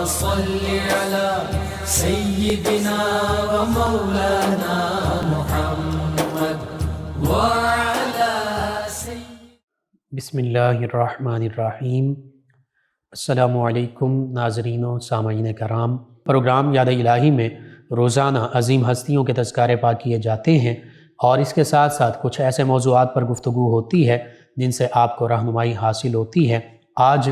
صل على سيدنا ومولانا محمد وعلى بسم اللہ الرحمن الرحیم۔ السلام علیکم ناظرین و سامعین کرام۔ پروگرام یاد الہی میں روزانہ عظیم ہستیوں کے تذکارے پاک کیے جاتے ہیں اور اس کے ساتھ ساتھ کچھ ایسے موضوعات پر گفتگو ہوتی ہے جن سے آپ کو رہنمائی حاصل ہوتی ہے۔ آج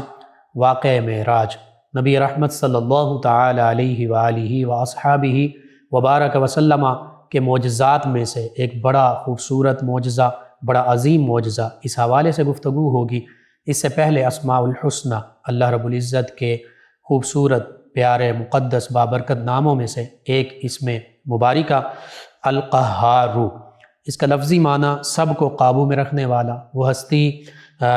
واقعہ معراج، نبی رحمت صلی اللہ تعالی علیہ وآلہ واصحابہ وبارک وسلم کے معجزات میں سے ایک بڑا خوبصورت معجزہ، بڑا عظیم معجزہ، اس حوالے سے گفتگو ہوگی۔ اس سے پہلے اسماء الحسنہ، اللہ رب العزت کے خوبصورت پیارے مقدس بابرکت ناموں میں سے ایک اسم مبارکہ القہار۔ اس کا لفظی معنی سب کو قابو میں رکھنے والا، وہ ہستی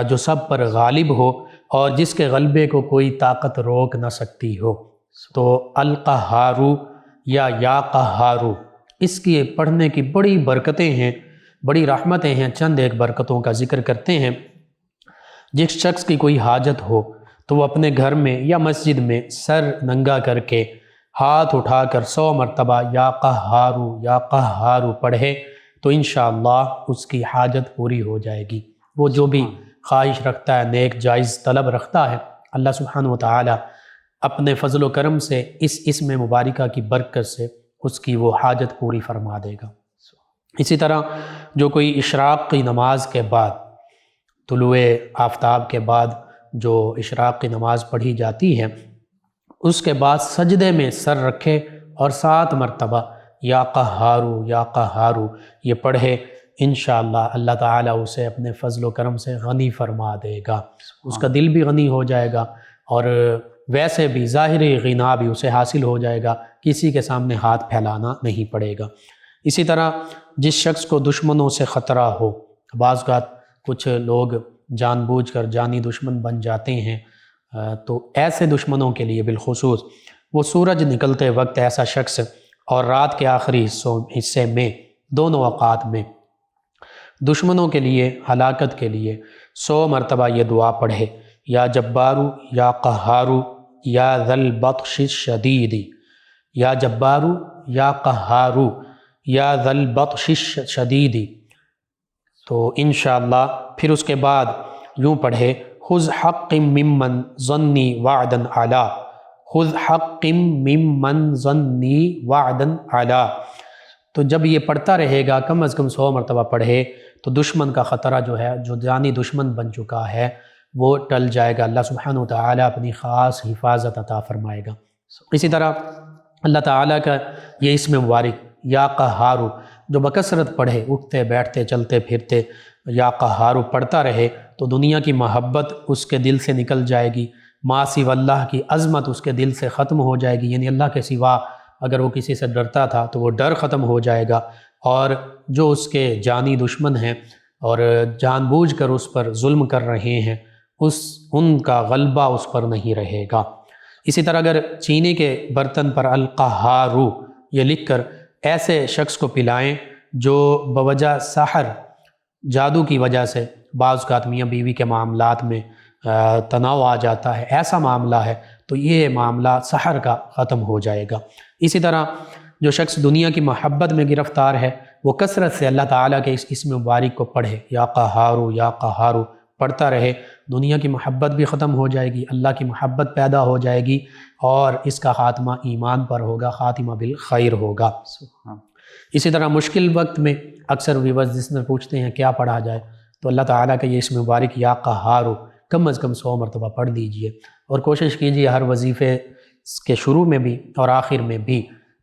جو سب پر غالب ہو اور جس کے غلبے کو کوئی طاقت روک نہ سکتی ہو۔ تو القہار یا قہار، اس کی پڑھنے کی بڑی برکتیں ہیں، بڑی رحمتیں ہیں۔ چند ایک برکتوں کا ذکر کرتے ہیں۔ جس شخص کی کوئی حاجت ہو تو وہ اپنے گھر میں یا مسجد میں سر ننگا کر کے ہاتھ اٹھا کر 100 مرتبہ یا قہار پڑھے تو انشاءاللہ اس کی حاجت پوری ہو جائے گی۔ وہ جو بھی خواہش رکھتا ہے، نیک جائز طلب رکھتا ہے، اللہ سبحانہ وتعالی اپنے فضل و کرم سے اس اسم مبارکہ کی برکت سے اس کی وہ حاجت پوری فرما دے گا۔ اسی طرح جو کوئی اشراق کی نماز کے بعد، طلوع آفتاب کے بعد جو اشراق کی نماز پڑھی جاتی ہے، اس کے بعد سجدے میں سر رکھے اور 7 مرتبہ یا قہار یہ پڑھے، انشاءاللہ اللہ تعالیٰ اسے اپنے فضل و کرم سے غنی فرما دے گا۔ اس کا دل بھی غنی ہو جائے گا اور ویسے بھی ظاہری غنا بھی اسے حاصل ہو جائے گا، کسی کے سامنے ہاتھ پھیلانا نہیں پڑے گا۔ اسی طرح جس شخص کو دشمنوں سے خطرہ ہو، بعض اوقات کچھ لوگ جان بوجھ کر جانی دشمن بن جاتے ہیں، تو ایسے دشمنوں کے لیے بالخصوص وہ سورج نکلتے وقت ایسا شخص اور رات کے آخری حصے میں، دونوں اوقات میں دشمنوں کے لیے، ہلاکت کے لیے 100 مرتبہ یہ دعا پڑھے، یا جبارو یا قہارو یا ذی البطش الشدید، یا جبارو یا قہارو یا ذی البطش الشدید۔ تو انشاءاللہ پھر اس کے بعد یوں پڑھے، خذ حق ممن ظنی وعدا علی، خذ حق ممن ظنی وعدا علی۔ تو جب یہ پڑھتا رہے گا، کم از کم 100 مرتبہ پڑھے، تو دشمن کا خطرہ جو ہے، جو جانی دشمن بن چکا ہے، وہ ٹل جائے گا۔ اللہ سبحانہ وتعالی اپنی خاص حفاظت عطا فرمائے گا۔ اسی طرح اللہ تعالیٰ کا یہ اسم مبارک یا قہارو جو بکثرت پڑھے، اٹھتے بیٹھتے چلتے پھرتے یا قہارو پڑھتا رہے، تو دنیا کی محبت اس کے دل سے نکل جائے گی، ما سوی اللہ کی عظمت اس کے دل سے ختم ہو جائے گی، یعنی اللہ کے سوا اگر وہ کسی سے ڈرتا تھا تو وہ ڈر ختم ہو جائے گا، اور جو اس کے جانی دشمن ہیں اور جان بوجھ کر اس پر ظلم کر رہے ہیں، ان کا غلبہ اس پر نہیں رہے گا۔ اسی طرح اگر چینی کے برتن پر القہارو یہ لکھ کر ایسے شخص کو پلائیں جو بوجہ سحر، جادو کی وجہ سے، بعض اوقات میاں بیوی کے معاملات میں تناؤ آ جاتا ہے، ایسا معاملہ ہے تو یہ معاملہ سحر کا ختم ہو جائے گا۔ اسی طرح جو شخص دنیا کی محبت میں گرفتار ہے، وہ کثرت سے اللہ تعالیٰ کے اس اسم مبارک کو پڑھے، یا قہارو پڑھتا رہے، دنیا کی محبت بھی ختم ہو جائے گی، اللہ کی محبت پیدا ہو جائے گی، اور اس کا خاتمہ ایمان پر ہوگا، خاتمہ بالخیر ہوگا۔ اسی طرح مشکل وقت میں اکثر ویورز جس میں پوچھتے ہیں کیا پڑھا جائے، تو اللہ تعالیٰ کا یہ اسم مبارک یا قہارو کم از کم 100 مرتبہ پڑھ لیجئے، اور کوشش کیجئے ہر وظیفے کے شروع میں بھی اور آخر میں بھی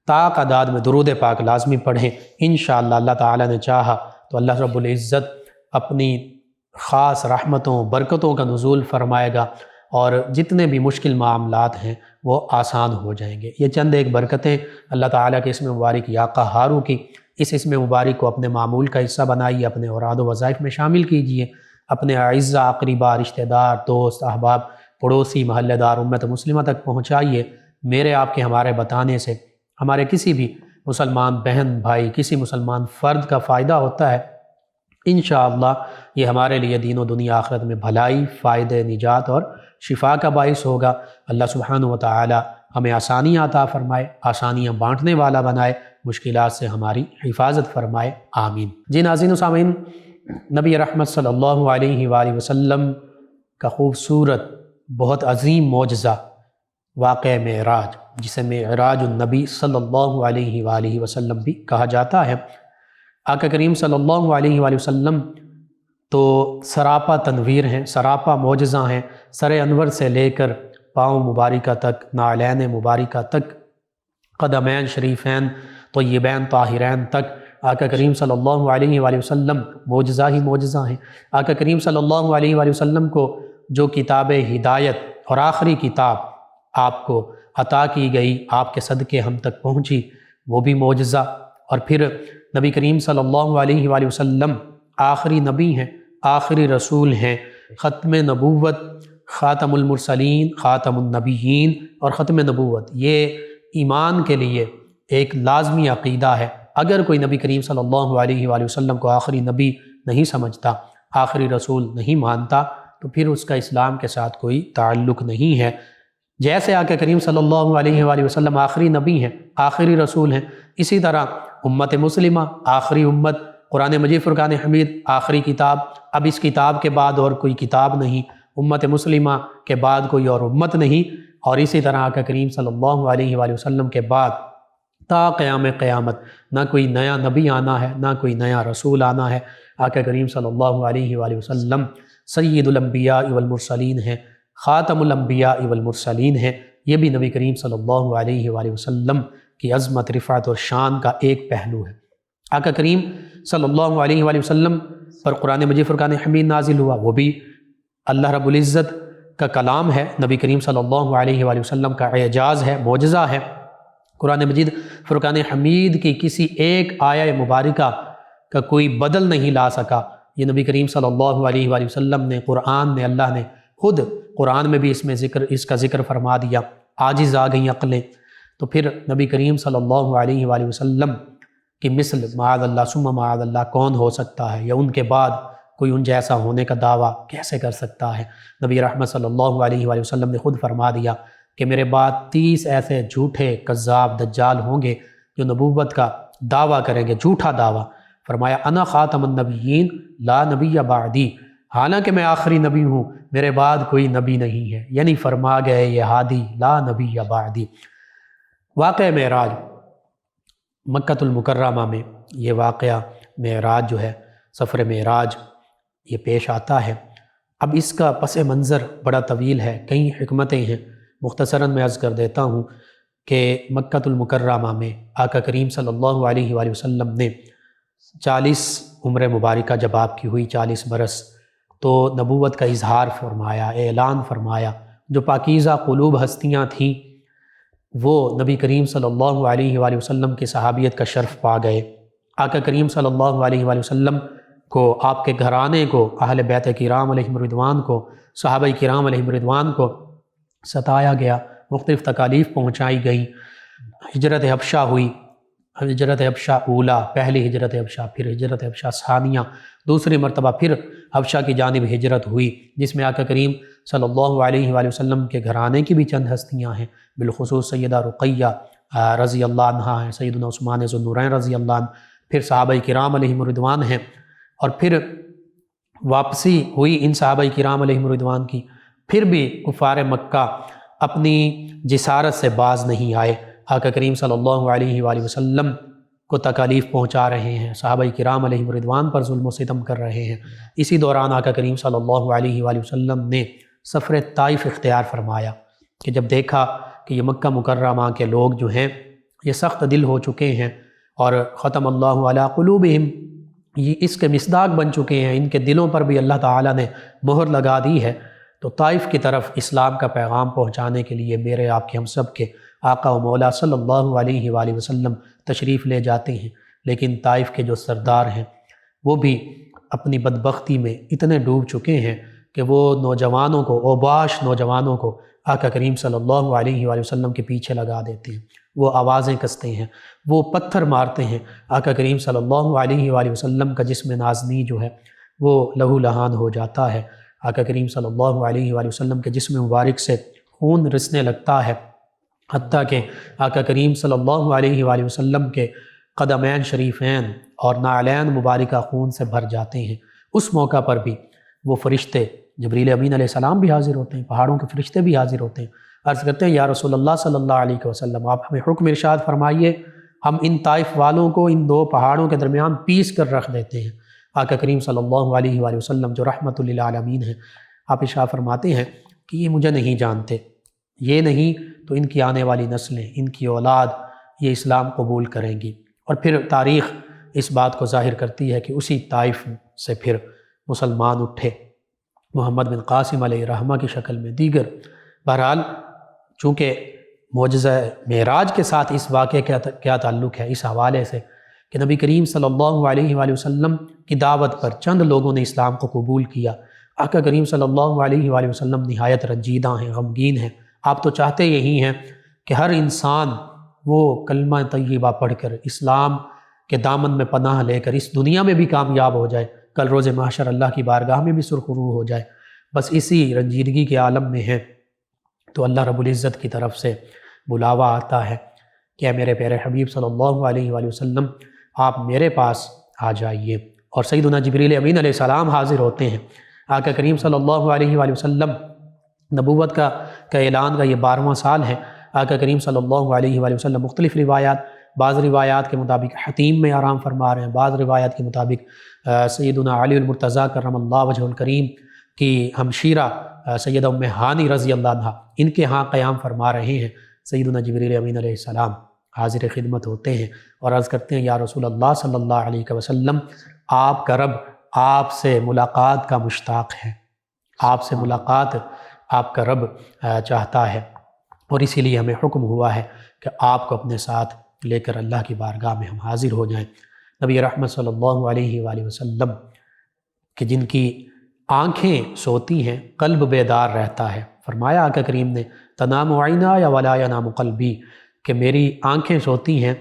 طاق اعداد میں درود پاک لازمی پڑھیں۔ انشاءاللہ اللہ تعالیٰ نے چاہا تو اللہ رب العزت اپنی خاص رحمتوں برکتوں کا نزول فرمائے گا، اور جتنے بھی مشکل معاملات ہیں وہ آسان ہو جائیں گے۔ یہ چند ایک برکتیں اللہ تعالیٰ کے اسم مبارک یا قہارو کی، اس اسم مبارک کو اپنے معمول کا حصہ بنائیے، اپنے اوراد و وظائف میں شامل کیجئے، اپنے اعزہ اقربا، رشتہ دار، دوست، احباب، پڑوسی، محلہ دار، امت مسلمہ تک پہنچائیے۔ میرے آپ کے ہمارے بتانے سے ہمارے کسی بھی مسلمان بہن بھائی، کسی مسلمان فرد کا فائدہ ہوتا ہے، انشاءاللہ یہ ہمارے لیے دین و دنیا آخرت میں بھلائی، فائدہ، نجات اور شفا کا باعث ہوگا۔ اللہ سبحانہ و تعالی ہمیں آسانیاں عطا فرمائے، آسانیاں بانٹنے والا بنائے، مشکلات سے ہماری حفاظت فرمائے، آمین۔ جی ناظرین و سامعین، نبی رحمت صلی اللہ علیہ وآلہ وسلم کا خوبصورت بہت عظیم معجزہ واقعہ معراج، جسے معراج النبی صلی اللہ علیہ وآلہ وسلم بھی کہا جاتا ہے۔ آقا کریم صلی اللہ علیہ وآلہ وسلم تو سراپا تنویر ہیں، سراپا معجزہ ہیں، سر انور سے لے کر پاؤں مبارکہ تک، نعلین مبارکہ تک، قدمین شریفین طیبین طاہرین تک آقا کریم صلی اللہ علیہ وآلہ وسلم معجزہ ہی معجزہ ہیں۔ آقا کریم صلی اللہ علیہ وآلہ وسلم کو جو کتاب ہدایت اور آخری کتاب آپ کو عطا کی گئی، آپ کے صدقے ہم تک پہنچی، وہ بھی معجزہ۔ اور پھر نبی کریم صلی اللہ علیہ وآلہ وسلم آخری نبی ہیں، آخری رسول ہیں، ختم نبوت، خاتم المرسلین، خاتم النبیین اور ختم نبوت، یہ ایمان کے لیے ایک لازمی عقیدہ ہے۔ اگر کوئی نبی کریم صلی اللہ علیہ وآلہ وسلم کو آخری نبی نہیں سمجھتا، آخری رسول نہیں مانتا، تو پھر اس کا اسلام کے ساتھ کوئی تعلق نہیں ہے۔ جیسے آقا کریم صلی اللہ علیہ وآلہ وسلم آخری نبی ہیں، آخری رسول ہیں، اسی طرح امت مسلمہ آخری امت، قرآن مجید فرقان حمید آخری کتاب، اب اس کتاب کے بعد اور کوئی کتاب نہیں، امت مسلمہ کے بعد کوئی اور امت نہیں، اور اسی طرح آقا کریم صلی اللہ علیہ وآلہ وسلم کے بعد تا قیام قیامت نہ کوئی نیا نبی آنا ہے، نہ کوئی نیا رسول آنا ہے۔ آقا کریم صلی اللہ علیہ وآلہ وسلم سید الانبیاء والمرسلین ہیں، خاتم الانبیاء والمرسلین ہیں۔ یہ بھی نبی کریم صلی اللہ علیہ وآلہ وسلم کی عظمت، رفعت اور شان کا ایک پہلو ہے۔ آقا کریم صلی اللہ علیہ وآلہ وسلم پر قرآن مجید فرقان حمید نازل ہوا، وہ بھی اللہ رب العزت کا کلام ہے، نبی کریم صلی اللہ علیہ وآلہ وسلم کا اعجاز ہے، معجزہ ہے۔ قرآن مجید فرقان حمید کی کسی ایک آیہ مبارکہ کا کوئی بدل نہیں لا سکا۔ یہ نبی کریم صلی اللہ علیہ وآلہ وسلم نے، قرآن نے، اللہ نے خود قرآن میں بھی اس کا ذکر فرما دیا۔ عاجز آ گئیں عقلیں، تو پھر نبی کریم صلی اللہ علیہ وآلہ وسلم کی مثل معاذ اللہ ثم معاذ اللہ کون ہو سکتا ہے، یا ان کے بعد کوئی ان جیسا ہونے کا دعویٰ کیسے کر سکتا ہے۔ نبی رحمت صلی اللہ علیہ وآلہ وسلم نے خود فرما دیا کہ میرے بعد 30 ایسے جھوٹے کذاب دجال ہوں گے جو نبوت کا دعویٰ کریں گے، جھوٹا دعویٰ۔ فرمایا انا خاتم النبیین لا نبی بعدی، حالانکہ میں آخری نبی ہوں، میرے بعد کوئی نبی نہیں ہے، یعنی فرما گئے یہ ہادی لا نبی بعدی۔ واقعہ معراج، مکۃ المکرمہ میں یہ واقعہ معراج جو ہے، سفر معراج، یہ پیش آتا ہے۔ اب اس کا پس منظر بڑا طویل ہے، کئی حکمتیں ہیں، مختصراً میں عرض کر دیتا ہوں کہ مکۃ المکرمہ میں آقا کریم صلی اللہ علیہ وآلہ وسلم نے 40 عمر مبارکہ جب آپ کی ہوئی، 40 برس، تو نبوت کا اظہار فرمایا، اعلان فرمایا۔ جو پاکیزہ قلوب ہستیاں تھیں وہ نبی کریم صلی اللہ علیہ وآلہ وسلم کی صحابیت کا شرف پا گئے۔ آقا کریم صلی اللہ علیہ وآلہ وسلم کو، آپ کے گھرانے کو، اہل بیت کرام علیہم رضوان کو، صحابہ کرام علیہم رضوان کو ستایا گیا، مختلف تکالیف پہنچائی گئیں۔ ہجرت حبشہ ہوئی، ہجرت حبشہ اولا، پہلی ہجرت حبشہ، پھر ہجرت حبشہ ثانیہ، دوسری مرتبہ پھر حبشہ کی جانب ہجرت ہوئی، جس میں آقا کریم صلی اللہ علیہ وآلہ وسلم کے گھرانے کی بھی چند ہستیاں ہیں، بالخصوص سیدہ رقیہ رضی اللہ عنہا ہیں، سیدنا عثمان ذو النورین رضی اللہ عنہ، پھر صحابہ کرام علیہم رضوان ہیں، اور پھر واپسی ہوئی ان صحابہ کرام علیہم رضوان کی۔ پھر بھی کفار مکہ اپنی جسارت سے باز نہیں آئے، آقا کریم صلی اللہ علیہ وآلہ وسلم کو تکالیف پہنچا رہے ہیں، صحابہ کرام علیہم رضوان پر ظلم و ستم کر رہے ہیں۔ اسی دوران آقا کریم صلی اللہ علیہ وآلہ وسلم نے سفر طائف اختیار فرمایا، کہ جب دیکھا کہ یہ مکہ مکرمہ کے لوگ جو ہیں یہ سخت دل ہو چکے ہیں، اور ختم اللہ علی قلوبہم، یہ اس کے مصداق بن چکے ہیں، ان کے دلوں پر بھی اللہ تعالیٰ نے مہر لگا دی ہے، تو طائف کی طرف اسلام کا پیغام پہنچانے کے لیے میرے آپ کے ہم سب کے آقا و مولا صلی اللہ علیہ وآلہ وسلم تشریف لے جاتے ہیں۔ لیکن طائف کے جو سردار ہیں وہ بھی اپنی بدبختی میں اتنے ڈوب چکے ہیں کہ وہ نوجوانوں کو، اوباش نوجوانوں کو آقا کریم صلی اللہ علیہ وآلہ وسلم کے پیچھے لگا دیتے ہیں، وہ آوازیں کستے ہیں، وہ پتھر مارتے ہیں۔ آقا کریم صلی اللہ علیہ وآلہ وسلم کا جسم نازنی جو ہے وہ لہو لہان ہو جاتا ہے، آقا کریم صلی اللہ علیہ وآلہ وسلم کے جسم مبارک سے خون رسنے لگتا ہے، حتیٰ کہ آقا کریم صلی اللہ علیہ وآلہ وسلم کے قدمین شریفین اور نعلین مبارکہ خون سے بھر جاتے ہیں۔ اس موقع پر بھی وہ فرشتے جبریل امین علیہ السلام بھی حاضر ہوتے ہیں، پہاڑوں کے فرشتے بھی حاضر ہوتے ہیں، عرض کرتے ہیں یا رسول اللہ صلی اللہ علیہ وسلم آپ ہمیں حکم ارشاد فرمائیے، ہم ان طائف والوں کو ان دو پہاڑوں کے درمیان پیس کر رکھ دیتے ہیں۔ آقا کریم صلی اللہ علیہ وآلہ وسلم جو رحمت للعالمین ہیں، آپ ارشاد فرماتے ہیں کہ یہ مجھے نہیں جانتے، یہ نہیں تو ان کی آنے والی نسلیں، ان کی اولاد یہ اسلام قبول کریں گی۔ اور پھر تاریخ اس بات کو ظاہر کرتی ہے کہ اسی طائف سے پھر مسلمان اٹھے، محمد بن قاسم علیہ الرحمہ کی شکل میں دیگر۔ بہرحال چونکہ معجزہ معراج کے ساتھ اس واقعے کا کیا تعلق ہے، اس حوالے سے کہ نبی کریم صلی اللہ علیہ وآلہ وسلم کی دعوت پر چند لوگوں نے اسلام کو قبول کیا۔ آقا کریم صلی اللہ علیہ وآلہ وسلم نہایت رنجیدہ ہیں، غمگین ہیں۔ آپ تو چاہتے یہی ہیں کہ ہر انسان وہ کلمہ طیبہ پڑھ کر اسلام کے دامن میں پناہ لے کر اس دنیا میں بھی کامیاب ہو جائے، کل روز محشر اللہ کی بارگاہ میں بھی سرخرو ہو جائے۔ بس اسی رنجیدگی کے عالم میں ہیں تو اللہ رب العزت کی طرف سے بلاوا آتا ہے کہ اے میرے پیارے حبیب صلی اللہ علیہ وآلہ وسلم آپ میرے پاس آ جائیے، اور سیدنا جبریل امین علیہ السلام حاضر ہوتے ہیں۔ آقا کریم صلی اللہ علیہ وآلہ وسلم نبوت کا اعلان کا یہ 12واں سال ہے۔ آقا کریم صلی اللہ علیہ وآلہ وسلم مختلف روایات، بعض روایات کے مطابق حتیم میں آرام فرما رہے ہیں، بعض روایات کے مطابق سیدنا علی المرتضیٰ کرم اللہ وجہ الکریم کی ہمشیرہ سیدہ ام ہانی رضی اللہ عنہ ان کے ہاں قیام فرما رہے ہیں۔ سیدنا جبریل امین علیہ السلام حاضر خدمت ہوتے ہیں اور عرض کرتے ہیں یا رسول اللہ صلی اللہ علیہ وسلم آپ کا رب آپ سے ملاقات کا مشتاق ہے، آپ سے ملاقات آپ کا رب چاہتا ہے، اور اسی لیے ہمیں حکم ہوا ہے کہ آپ کو اپنے ساتھ لے کر اللہ کی بارگاہ میں ہم حاضر ہو جائیں۔ نبی رحمت صلی اللہ علیہ وآلہ وسلم کہ جن کی آنکھیں سوتی ہیں قلب بیدار رہتا ہے، فرمایا آقا کریم نے تنام عینایا ولا ینام قلبی، کہ میری آنکھیں سوتی ہیں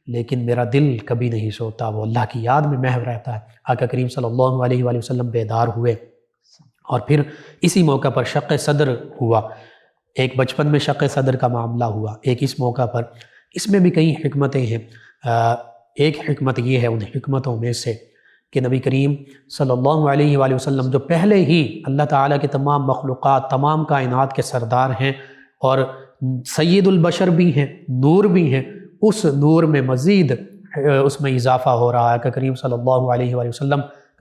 لیکن میرا دل کبھی نہیں سوتا، وہ اللہ کی یاد میں محو رہتا ہے۔ آقا کریم صلی اللہ علیہ وآلہ وسلم بیدار ہوئے، اور پھر اسی موقع پر شق صدر ہوا۔ ایک بچپن میں شق صدر کا معاملہ ہوا، ایک اس موقع پر۔ اس میں بھی کئی حکمتیں ہیں۔ ایک حکمت یہ ہے ان حکمتوں میں سے کہ نبی کریم صلی اللہ علیہ وآلہ وسلم جو پہلے ہی اللہ تعالیٰ کے تمام مخلوقات، تمام کائنات کے سردار ہیں اور سید البشر بھی ہیں، نور بھی ہیں، اس نور میں مزید اس میں اضافہ ہو رہا ہے کہ کریم صلی اللہ علیہ وآلہ وسلم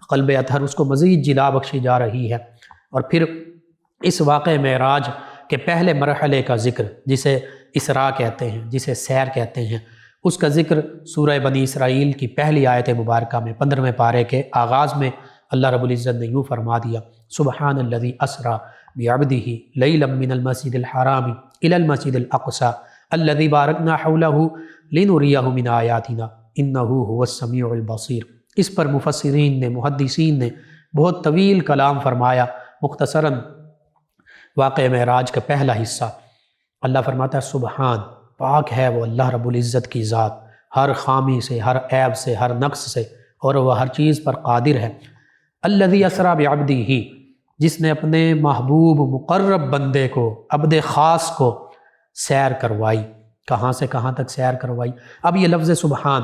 قلب اطہر اس کو مزید جلا بخشی جا رہی ہے۔ اور پھر اس واقع معراج کے پہلے مرحلے کا ذکر، جسے اسراء کہتے ہیں، جسے سیر کہتے ہیں، اس کا ذکر سورہ بنی اسرائیل کی پہلی آیت مبارکہ میں 15ویں پارے کے آغاز میں اللہ رب العزت نے یوں فرما دیا سبحان الذی اسریٰ بعبدہ لیلا من المسجد الحرام الی المسجد الاقصی الذی بارکنا حولہ لنریہ من آیاتنا انہ هو السمیع البصیر۔ اس پر مفسرین نے، محدثین نے بہت طویل کلام فرمایا۔ مختصراً واقع معراج کا پہلا حصہ اللہ فرماتا ہے سبحان، پاک ہے وہ اللہ رب العزت کی ذات، ہر خامی سے، ہر عیب سے، ہر نقص سے، اور وہ ہر چیز پر قادر ہے۔ الذی اسریٰ بعبدہ، جس نے اپنے محبوب مقرب بندے کو، عبد خاص کو سیر کروائی۔ کہاں سے کہاں تک سیر کروائی؟ اب یہ لفظ سبحان،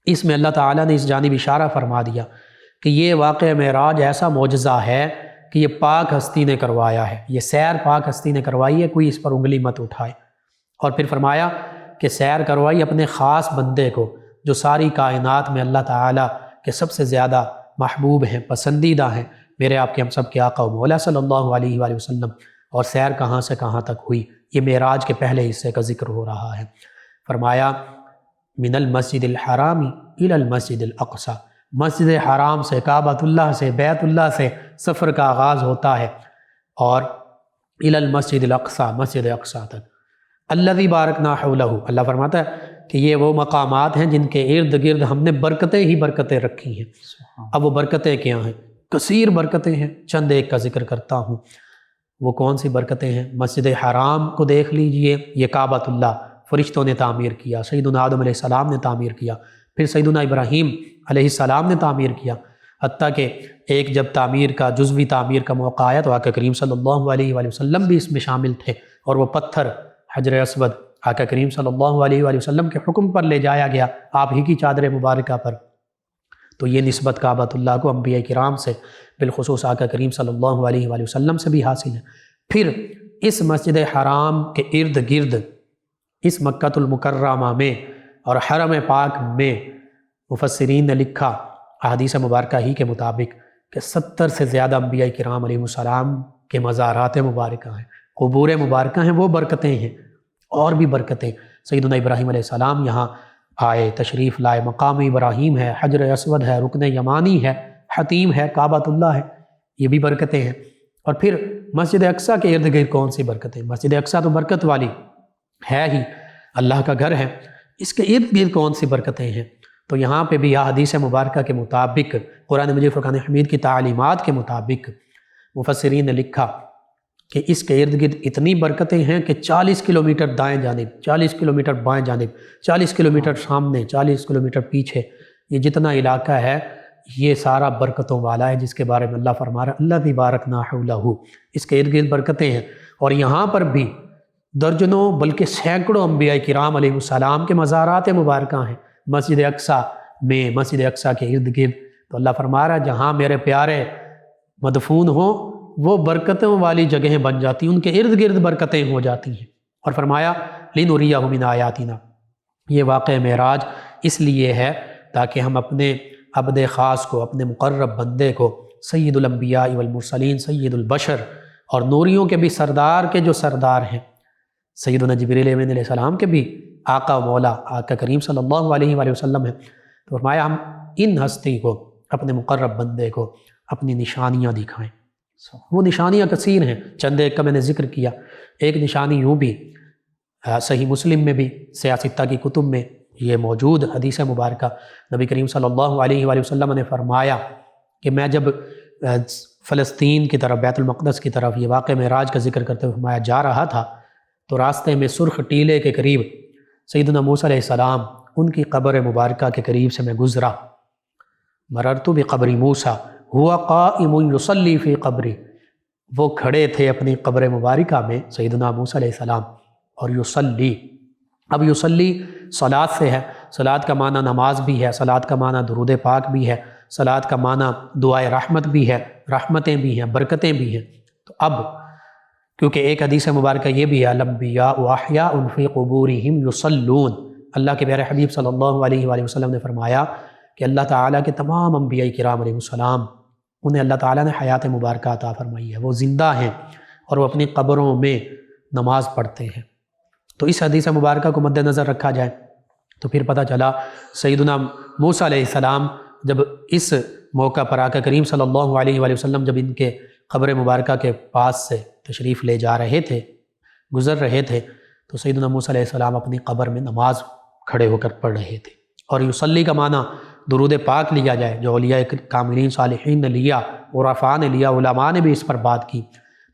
اس میں اللہ تعالیٰ نے اس جانب اشارہ فرما دیا کہ یہ واقع معراج ایسا معجزہ ہے کہ یہ پاک ہستی نے کروایا ہے، یہ سیر پاک ہستی نے کروائی ہے، کوئی اس پر انگلی مت اٹھائے۔ اور پھر فرمایا کہ سیر کروائی اپنے خاص بندے کو جو ساری کائنات میں اللہ تعالیٰ کے سب سے زیادہ محبوب ہیں، پسندیدہ ہیں، میرے آپ کے ہم سب کے آقا و مولا صلی اللہ علیہ وآلہ وسلم۔ اور سیر کہاں سے کہاں تک ہوئی؟ یہ معراج کے پہلے حصے کا ذکر ہو رہا ہے۔ فرمایا من المسجد الحرام الی المسجد الاقصی، مسجد حرام سے، کعبۃ اللہ سے، بیت اللہ سے سفر کا آغاز ہوتا ہے، اور الی المسجد الاقصی، مسجد اقصی تک۔ الذی بارکنا حولہ، اللہ فرماتا ہے کہ یہ وہ مقامات ہیں جن کے ارد گرد ہم نے برکتیں ہی برکتیں رکھی ہیں۔ اب وہ برکتیں کیا ہیں؟ کثیر برکتیں ہیں، چند ایک کا ذکر کرتا ہوں۔ وہ کون سی برکتیں ہیں؟ مسجد حرام کو دیکھ لیجئے، یہ کعبۃ اللہ فرشتوں نے تعمیر کیا، سیدنا آدم علیہ السلام نے تعمیر کیا، پھر سیدنا ابراہیم علیہ السلام نے تعمیر کیا، حتیٰ کہ ایک جب تعمیر کا جزوی تعمیر کا موقع آیا تو آقا کریم صلی اللہ علیہ وآلہ وسلم بھی اس میں شامل تھے، اور وہ پتھر حجر اسود آقا کریم صلی اللہ علیہ وآلہ وسلم کے حکم پر لے جایا گیا، آپ ہی کی چادر مبارکہ پر، تو یہ نسبت کعبۃ اللہ کو انبیاء کرام سے بالخصوص آقا کریم صلی اللہ علیہ وآلہ وسلم سے بھی حاصل ہے۔ پھر اس مسجد حرام کے ارد گرد اس مکۃ المکرمہ میں اور حرم پاک میں مفسرین نے لکھا احادیث مبارکہ ہی کے مطابق کہ 70 سے زیادہ انبیاء کرام علیہ السلام کے مزارات مبارکہ ہیں، قبور مبارکہ ہیں، وہ برکتیں ہیں اور بھی برکتیں۔ سیدنا ابراہیم علیہ السلام یہاں آئے، تشریف لائے، مقام ابراہیم ہے، حجر اسود ہے، رکن یمانی ہے، حتیم ہے، کعبۃ اللہ ہے، یہ بھی برکتیں ہیں۔ اور پھر مسجد اقصیٰ کے ارد گرد کون سی برکتیں؟ مسجد اقصیٰ تو برکت والی ہے ہی، اللہ کا گھر ہے، اس کے ارد گرد کون سی برکتیں ہیں؟ تو یہاں پہ بھی حدیث مبارکہ کے مطابق، قرآن مجید فرقان حمید کی تعلیمات کے مطابق مفسرین نے لکھا کہ اس کے ارد گرد اتنی برکتیں ہیں کہ 40 کلومیٹر دائیں جانب، 40 کلومیٹر بائیں جانب، 40 کلومیٹر سامنے، 40 کلومیٹر پیچھے، یہ جتنا علاقہ ہے یہ سارا برکتوں والا ہے، جس کے بارے میں اللہ فرما رہا ہے اللہ بارکنا حولہ، اس کے ارد گرد برکتیں ہیں۔ اور یہاں پر بھی درجنوں بلکہ سینکڑوں انبیاء کرام علیہ السلام کے مزارات مبارکہ ہیں مسجد اقصیٰ میں، مسجد اقصیٰ کے ارد گرد۔ تو اللہ فرما رہا ہے جہاں میرے پیارے مدفون ہوں وہ برکتوں والی جگہیں بن جاتی ہیں، ان کے ارد گرد برکتیں ہو جاتی ہیں۔ اور فرمایا لِنُرِيَهُ مِنْ آیَاتِنَا، یہ واقعہ معراج اس لیے ہے تاکہ ہم اپنے عبد خاص کو، اپنے مقرب بندے کو، سید الانبیاء والمرسلین، سید البشر اور نوریوں کے بھی سردار کے جو سردار ہیں، سیدنا جبریل امین علیہ السلام کے بھی آقا و مولا آقا کریم صلی اللہ علیہ وآلہ وسلم ہیں، تو فرمایا ہم ان ہستی کو، اپنے مقرب بندے کو اپنی نشانیاں دکھائیں۔ وہ نشانیاں کثیر ہیں، چند ایک کا میں نے ذکر کیا۔ ایک نشانی یوں بھی صحیح مسلم میں بھی، سیاستہ کی کتب میں یہ موجود حدیث مبارکہ، نبی کریم صلی اللہ علیہ وآلہ وسلم نے فرمایا کہ میں جب فلسطین کی طرف، بیت المقدس کی طرف، یہ واقعہ معراج کا ذکر کرتے ہوئے فرمایا جا رہا تھا تو راستے میں سرخ ٹیلے کے قریب سیدنا موسیٰ علیہ السلام، ان کی قبر مبارکہ کے قریب سے میں گزرا، مررت بقبر موسیٰ ہوا قائم یصلی فی قبری، وہ کھڑے تھے اپنی قبر مبارکہ میں سیدنا موسیٰ علیہ السلام، اور یصلی، اب یصلی صلاۃ سے ہے، صلاۃ کا معنی نماز بھی ہے، صلاۃ کا معنی درود پاک بھی ہے، صلاۃ کا معنی دعائے رحمت بھی ہے، رحمتیں بھی ہیں، برکتیں بھی ہیں۔ تو اب کیونکہ ایک حدیث مبارکہ یہ بھی ہے الانبیاء احیاء فی قبورہم یصلون، اللہ کے پیارے حبیب صلی اللہ علیہ وآلہ وسلم نے فرمایا کہ اللہ تعالیٰ کے تمام انبیاء کرام علیہ السلام، انہیں اللہ تعالیٰ نے حیات مبارکہ عطا فرمائی ہے، وہ زندہ ہیں اور وہ اپنی قبروں میں نماز پڑھتے ہیں۔ تو اس حدیث مبارکہ کو مد نظر رکھا جائے تو پھر پتہ چلا سیدنا موسیٰ علیہ السلام جب اس موقع پر آقا کریم صلی اللہ علیہ وآلہ وسلم جب ان کے قبر مبارکہ کے پاس سے تشریف لے جا رہے تھے، گزر رہے تھے، تو سیدنا موسیٰ علیہ السلام اپنی قبر میں نماز کھڑے ہو کر پڑھ رہے تھے۔ اور یصلی کا معنی درود پاک لیا جائے، جو اولیاء کاملین صالحین نے لیا، عرفاء نے لیا، علماء نے بھی اس پر بات کی،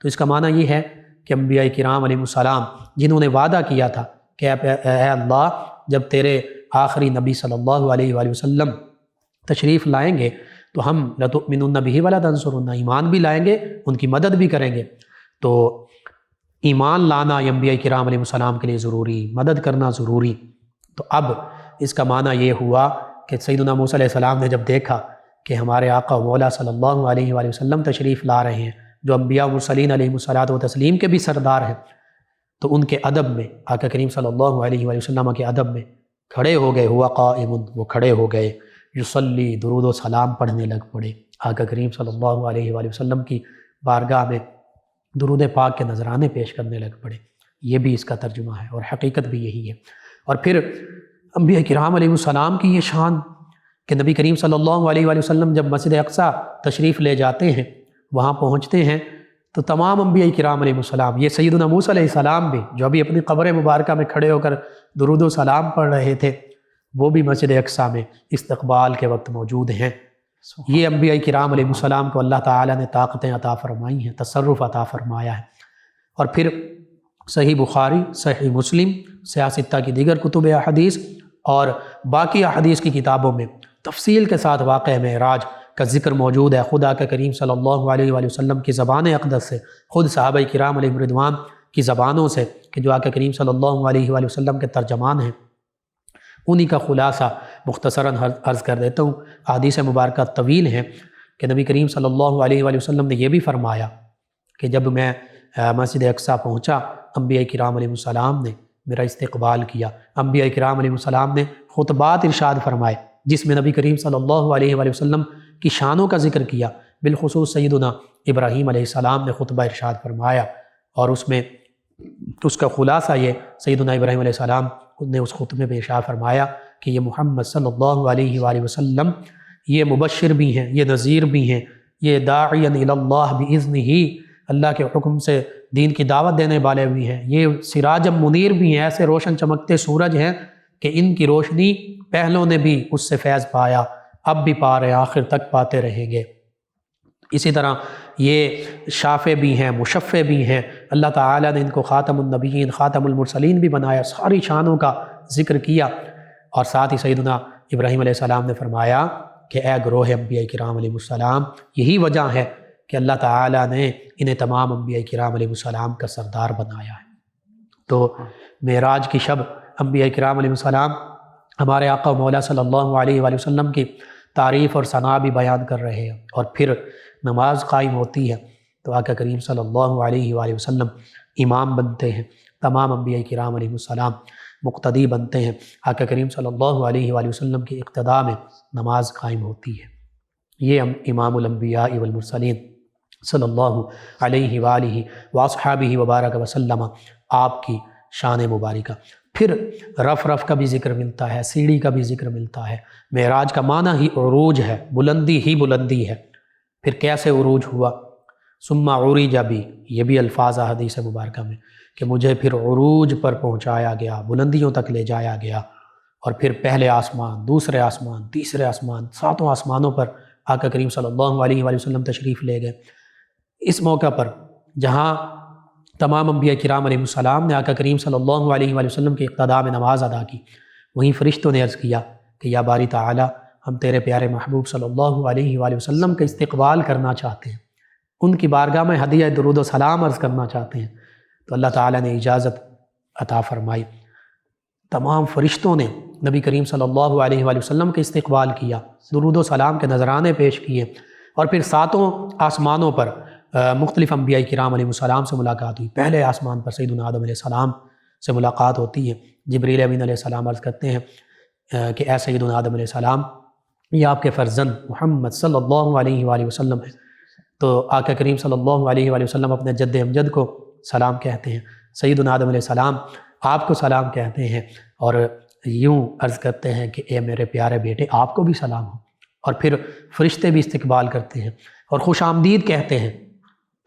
تو اس کا معنی یہ ہے کہ انبیاء کرام علیہ السلام جنہوں نے وعدہ کیا تھا کہ اے اللہ جب تیرے آخری نبی صلی اللہ علیہ وآلہ وسلم تشریف لائیں گے تو ہم لَتُؤْمِنُنَّ بِهِ وَلَتَنْصُرُنَّ، ایمان بھی لائیں گے، ان کی مدد بھی کریں گے۔ تو ایمان لانا انبیاء کرام علیہ السلام کے لیے ضروری، مدد کرنا ضروری۔ تو اب اس کا معنی یہ ہوا کہ سیدنا موسیٰ علیہ السلام نے جب دیکھا کہ ہمارے آقا و مولا صلی اللہ علیہ وآلہ وسلم تشریف لا رہے ہیں، جو انبیاء و مرسلین علیہ الصلاۃ و تسلیم کے بھی سردار ہیں، تو ان کے ادب میں، آقا کریم صلی اللہ علیہ وآلہ وسلم کے ادب میں کھڑے ہو گئے، ہوا قائم، وہ کھڑے ہو گئے، یصلی، درود و سلام پڑھنے لگ پڑے، آقا کریم صلی اللہ علیہ وآلہ وسلم کی بارگاہ میں درود پاک کے نذرانے پیش کرنے لگ پڑے۔ یہ بھی اس کا ترجمہ ہے اور حقیقت بھی یہی ہے۔ اور پھر انبیاء کرام علیہ السلام کی یہ شان کہ نبی کریم صلی اللہ علیہ وآلہ وسلم جب مسجد اقصیٰ تشریف لے جاتے ہیں، وہاں پہنچتے ہیں تو تمام انبیاء کرام علیہ السلام، یہ سیدنا موسیٰ علیہ السلام بھی جو ابھی اپنی قبر مبارکہ میں کھڑے ہو کر درود و سلام پڑھ رہے تھے، وہ بھی مسجد اقصیٰ میں استقبال کے وقت موجود ہیں۔ یہ انبیاء کرام علیہ السلام کو اللہ تعالیٰ نے طاقتیں عطا فرمائی ہیں، تصرف عطا فرمایا ہے۔ اور پھر صحیح بخاری، صحیح مسلم، سیاستہ کی دیگر کتب احادیث اور باقی احادیث کی کتابوں میں تفصیل کے ساتھ واقعہ معراج کا ذکر موجود ہے۔ خود آقا کریم صلی اللہ علیہ وآلہ وسلم کی زبان اقدس سے، خود صحابہ کرام علیہ رضوان کی زبانوں سے کہ جو آقا کریم صلی اللہ علیہ وآلہ وسلم کے ترجمان ہیں، انہی کا خلاصہ مختصراً عرض کر دیتا ہوں۔ احادیث مبارکہ طویل ہیں کہ نبی کریم صلی اللہ علیہ وآلہ وسلم نے یہ بھی فرمایا کہ جب میں مسجد اقصیٰ پہنچا، انبیاء کرام علیہ السلام نے میرا استقبال کیا۔ انبیاء کرام علیہ السلام نے خطبات ارشاد فرمائے جس میں نبی کریم صلی اللہ علیہ وآلہ وسلم کی شانوں کا ذکر کیا۔ بالخصوص سیدنا ابراہیم علیہ السلام نے خطبہ ارشاد فرمایا، اور اس میں اس کا خلاصہ یہ سیدنا ابراہیم علیہ السلام نے اس خطبے میں ارشاد فرمایا کہ یہ محمد صلی اللہ علیہ وآلہ وسلم یہ مبشر بھی ہیں، یہ نذیر بھی ہیں، یہ داعی الی اللہ باذنہ، اللہ کے حکم سے دین کی دعوت دینے والے بھی ہیں، یہ سراج منیر بھی ہیں، ایسے روشن چمکتے سورج ہیں کہ ان کی روشنی پہلوں نے بھی اس سے فیض پایا، اب بھی پا رہے ہیں، آخر تک پاتے رہیں گے۔ اسی طرح یہ شافع بھی ہیں، مشفع بھی ہیں، اللہ تعالیٰ نے ان کو خاتم النبیین، خاتم المرسلین بھی بنایا، ساری شانوں کا ذکر کیا۔ اور ساتھ ہی سیدنا ابراہیم علیہ السلام نے فرمایا کہ اے گروہ انبیاء کرام علیہ السلام، یہی وجہ ہے کہ اللہ تعالیٰ نے انہیں تمام انبیاء کرام علیہ السلام کا سردار بنایا ہے۔ تو معراج کی شب انبیاء کرام علیہ السلام ہمارے آقا و مولا صلی اللہ علیہ وآلہ وسلم کی تعریف اور ثنا بھی بیان کر رہے ہیں، اور پھر نماز قائم ہوتی ہے تو آقا کریم صلی اللہ علیہ وآلہ وسلم امام بنتے ہیں، تمام انبیاء کرام علیہ السلام مقتدی بنتے ہیں، آقا کریم صلی اللہ علیہ وآلہ وسلم کی اقتداء میں نماز قائم ہوتی ہے۔ یہ امام الانبیاء والمرسلین صلی اللہ علیہ وآلہ واصحابہ وبارک وسلم آپ کی شان مبارکہ۔ پھر رف رف کا بھی ذکر ملتا ہے، سیڑھی کا بھی ذکر ملتا ہے۔ معراج کا معنی ہی عروج ہے، بلندی ہی بلندی ہے۔ پھر کیسے عروج ہوا؟ ثم عرج بی، یہ بھی الفاظ حدیث مبارکہ میں کہ مجھے پھر عروج پر پہنچایا گیا، بلندیوں تک لے جایا گیا، اور پھر پہلے آسمان، دوسرے آسمان، تیسرے آسمان، ساتوں آسمانوں پر آقا کریم صلی اللہ علیہ وآلہ وسلم تشریف لے گئے۔ اس موقع پر جہاں تمام انبیاء کرام علیہ السلام نے آقا کریم صلی اللہ علیہ وآلہ وسلم کی اقتداء میں نماز ادا کی، وہیں فرشتوں نے عرض کیا کہ یا باری تعالی، ہم تیرے پیارے محبوب صلی اللہ علیہ وآلہ وسلم کا استقبال کرنا چاہتے ہیں، ان کی بارگاہ میں ہدیہ درود و سلام عرض کرنا چاہتے ہیں۔ تو اللہ تعالیٰ نے اجازت عطا فرمائی، تمام فرشتوں نے نبی کریم صلی اللہ علیہ وآلہ وسلم کے استقبال کیا، درود و سلام کے نذرانے پیش کیے، اور پھر ساتوں آسمانوں پر مختلف انبیاء کرام علیہ السلام سے ملاقات ہوئی۔ پہلے آسمان پر سیدنا آدم علیہ السلام سے ملاقات ہوتی ہے، جبریل امین علیہ السلام عرض کرتے ہیں کہ اے سیدنا آدم علیہ السلام، یہ آپ کے فرزند محمد صلی اللہ علیہ وآلہ وسلم ہے۔ تو آقا کریم صلی اللہ علیہ وآلہ وسلم اپنے جد امجد کو سلام کہتے ہیں، سیدنا آدم علیہ السلام آپ کو سلام کہتے ہیں، اور یوں عرض کرتے ہیں کہ اے میرے پیارے بیٹے، آپ کو بھی سلام ہو۔ اور پھر فرشتے بھی استقبال کرتے ہیں اور خوش آمدید کہتے ہیں۔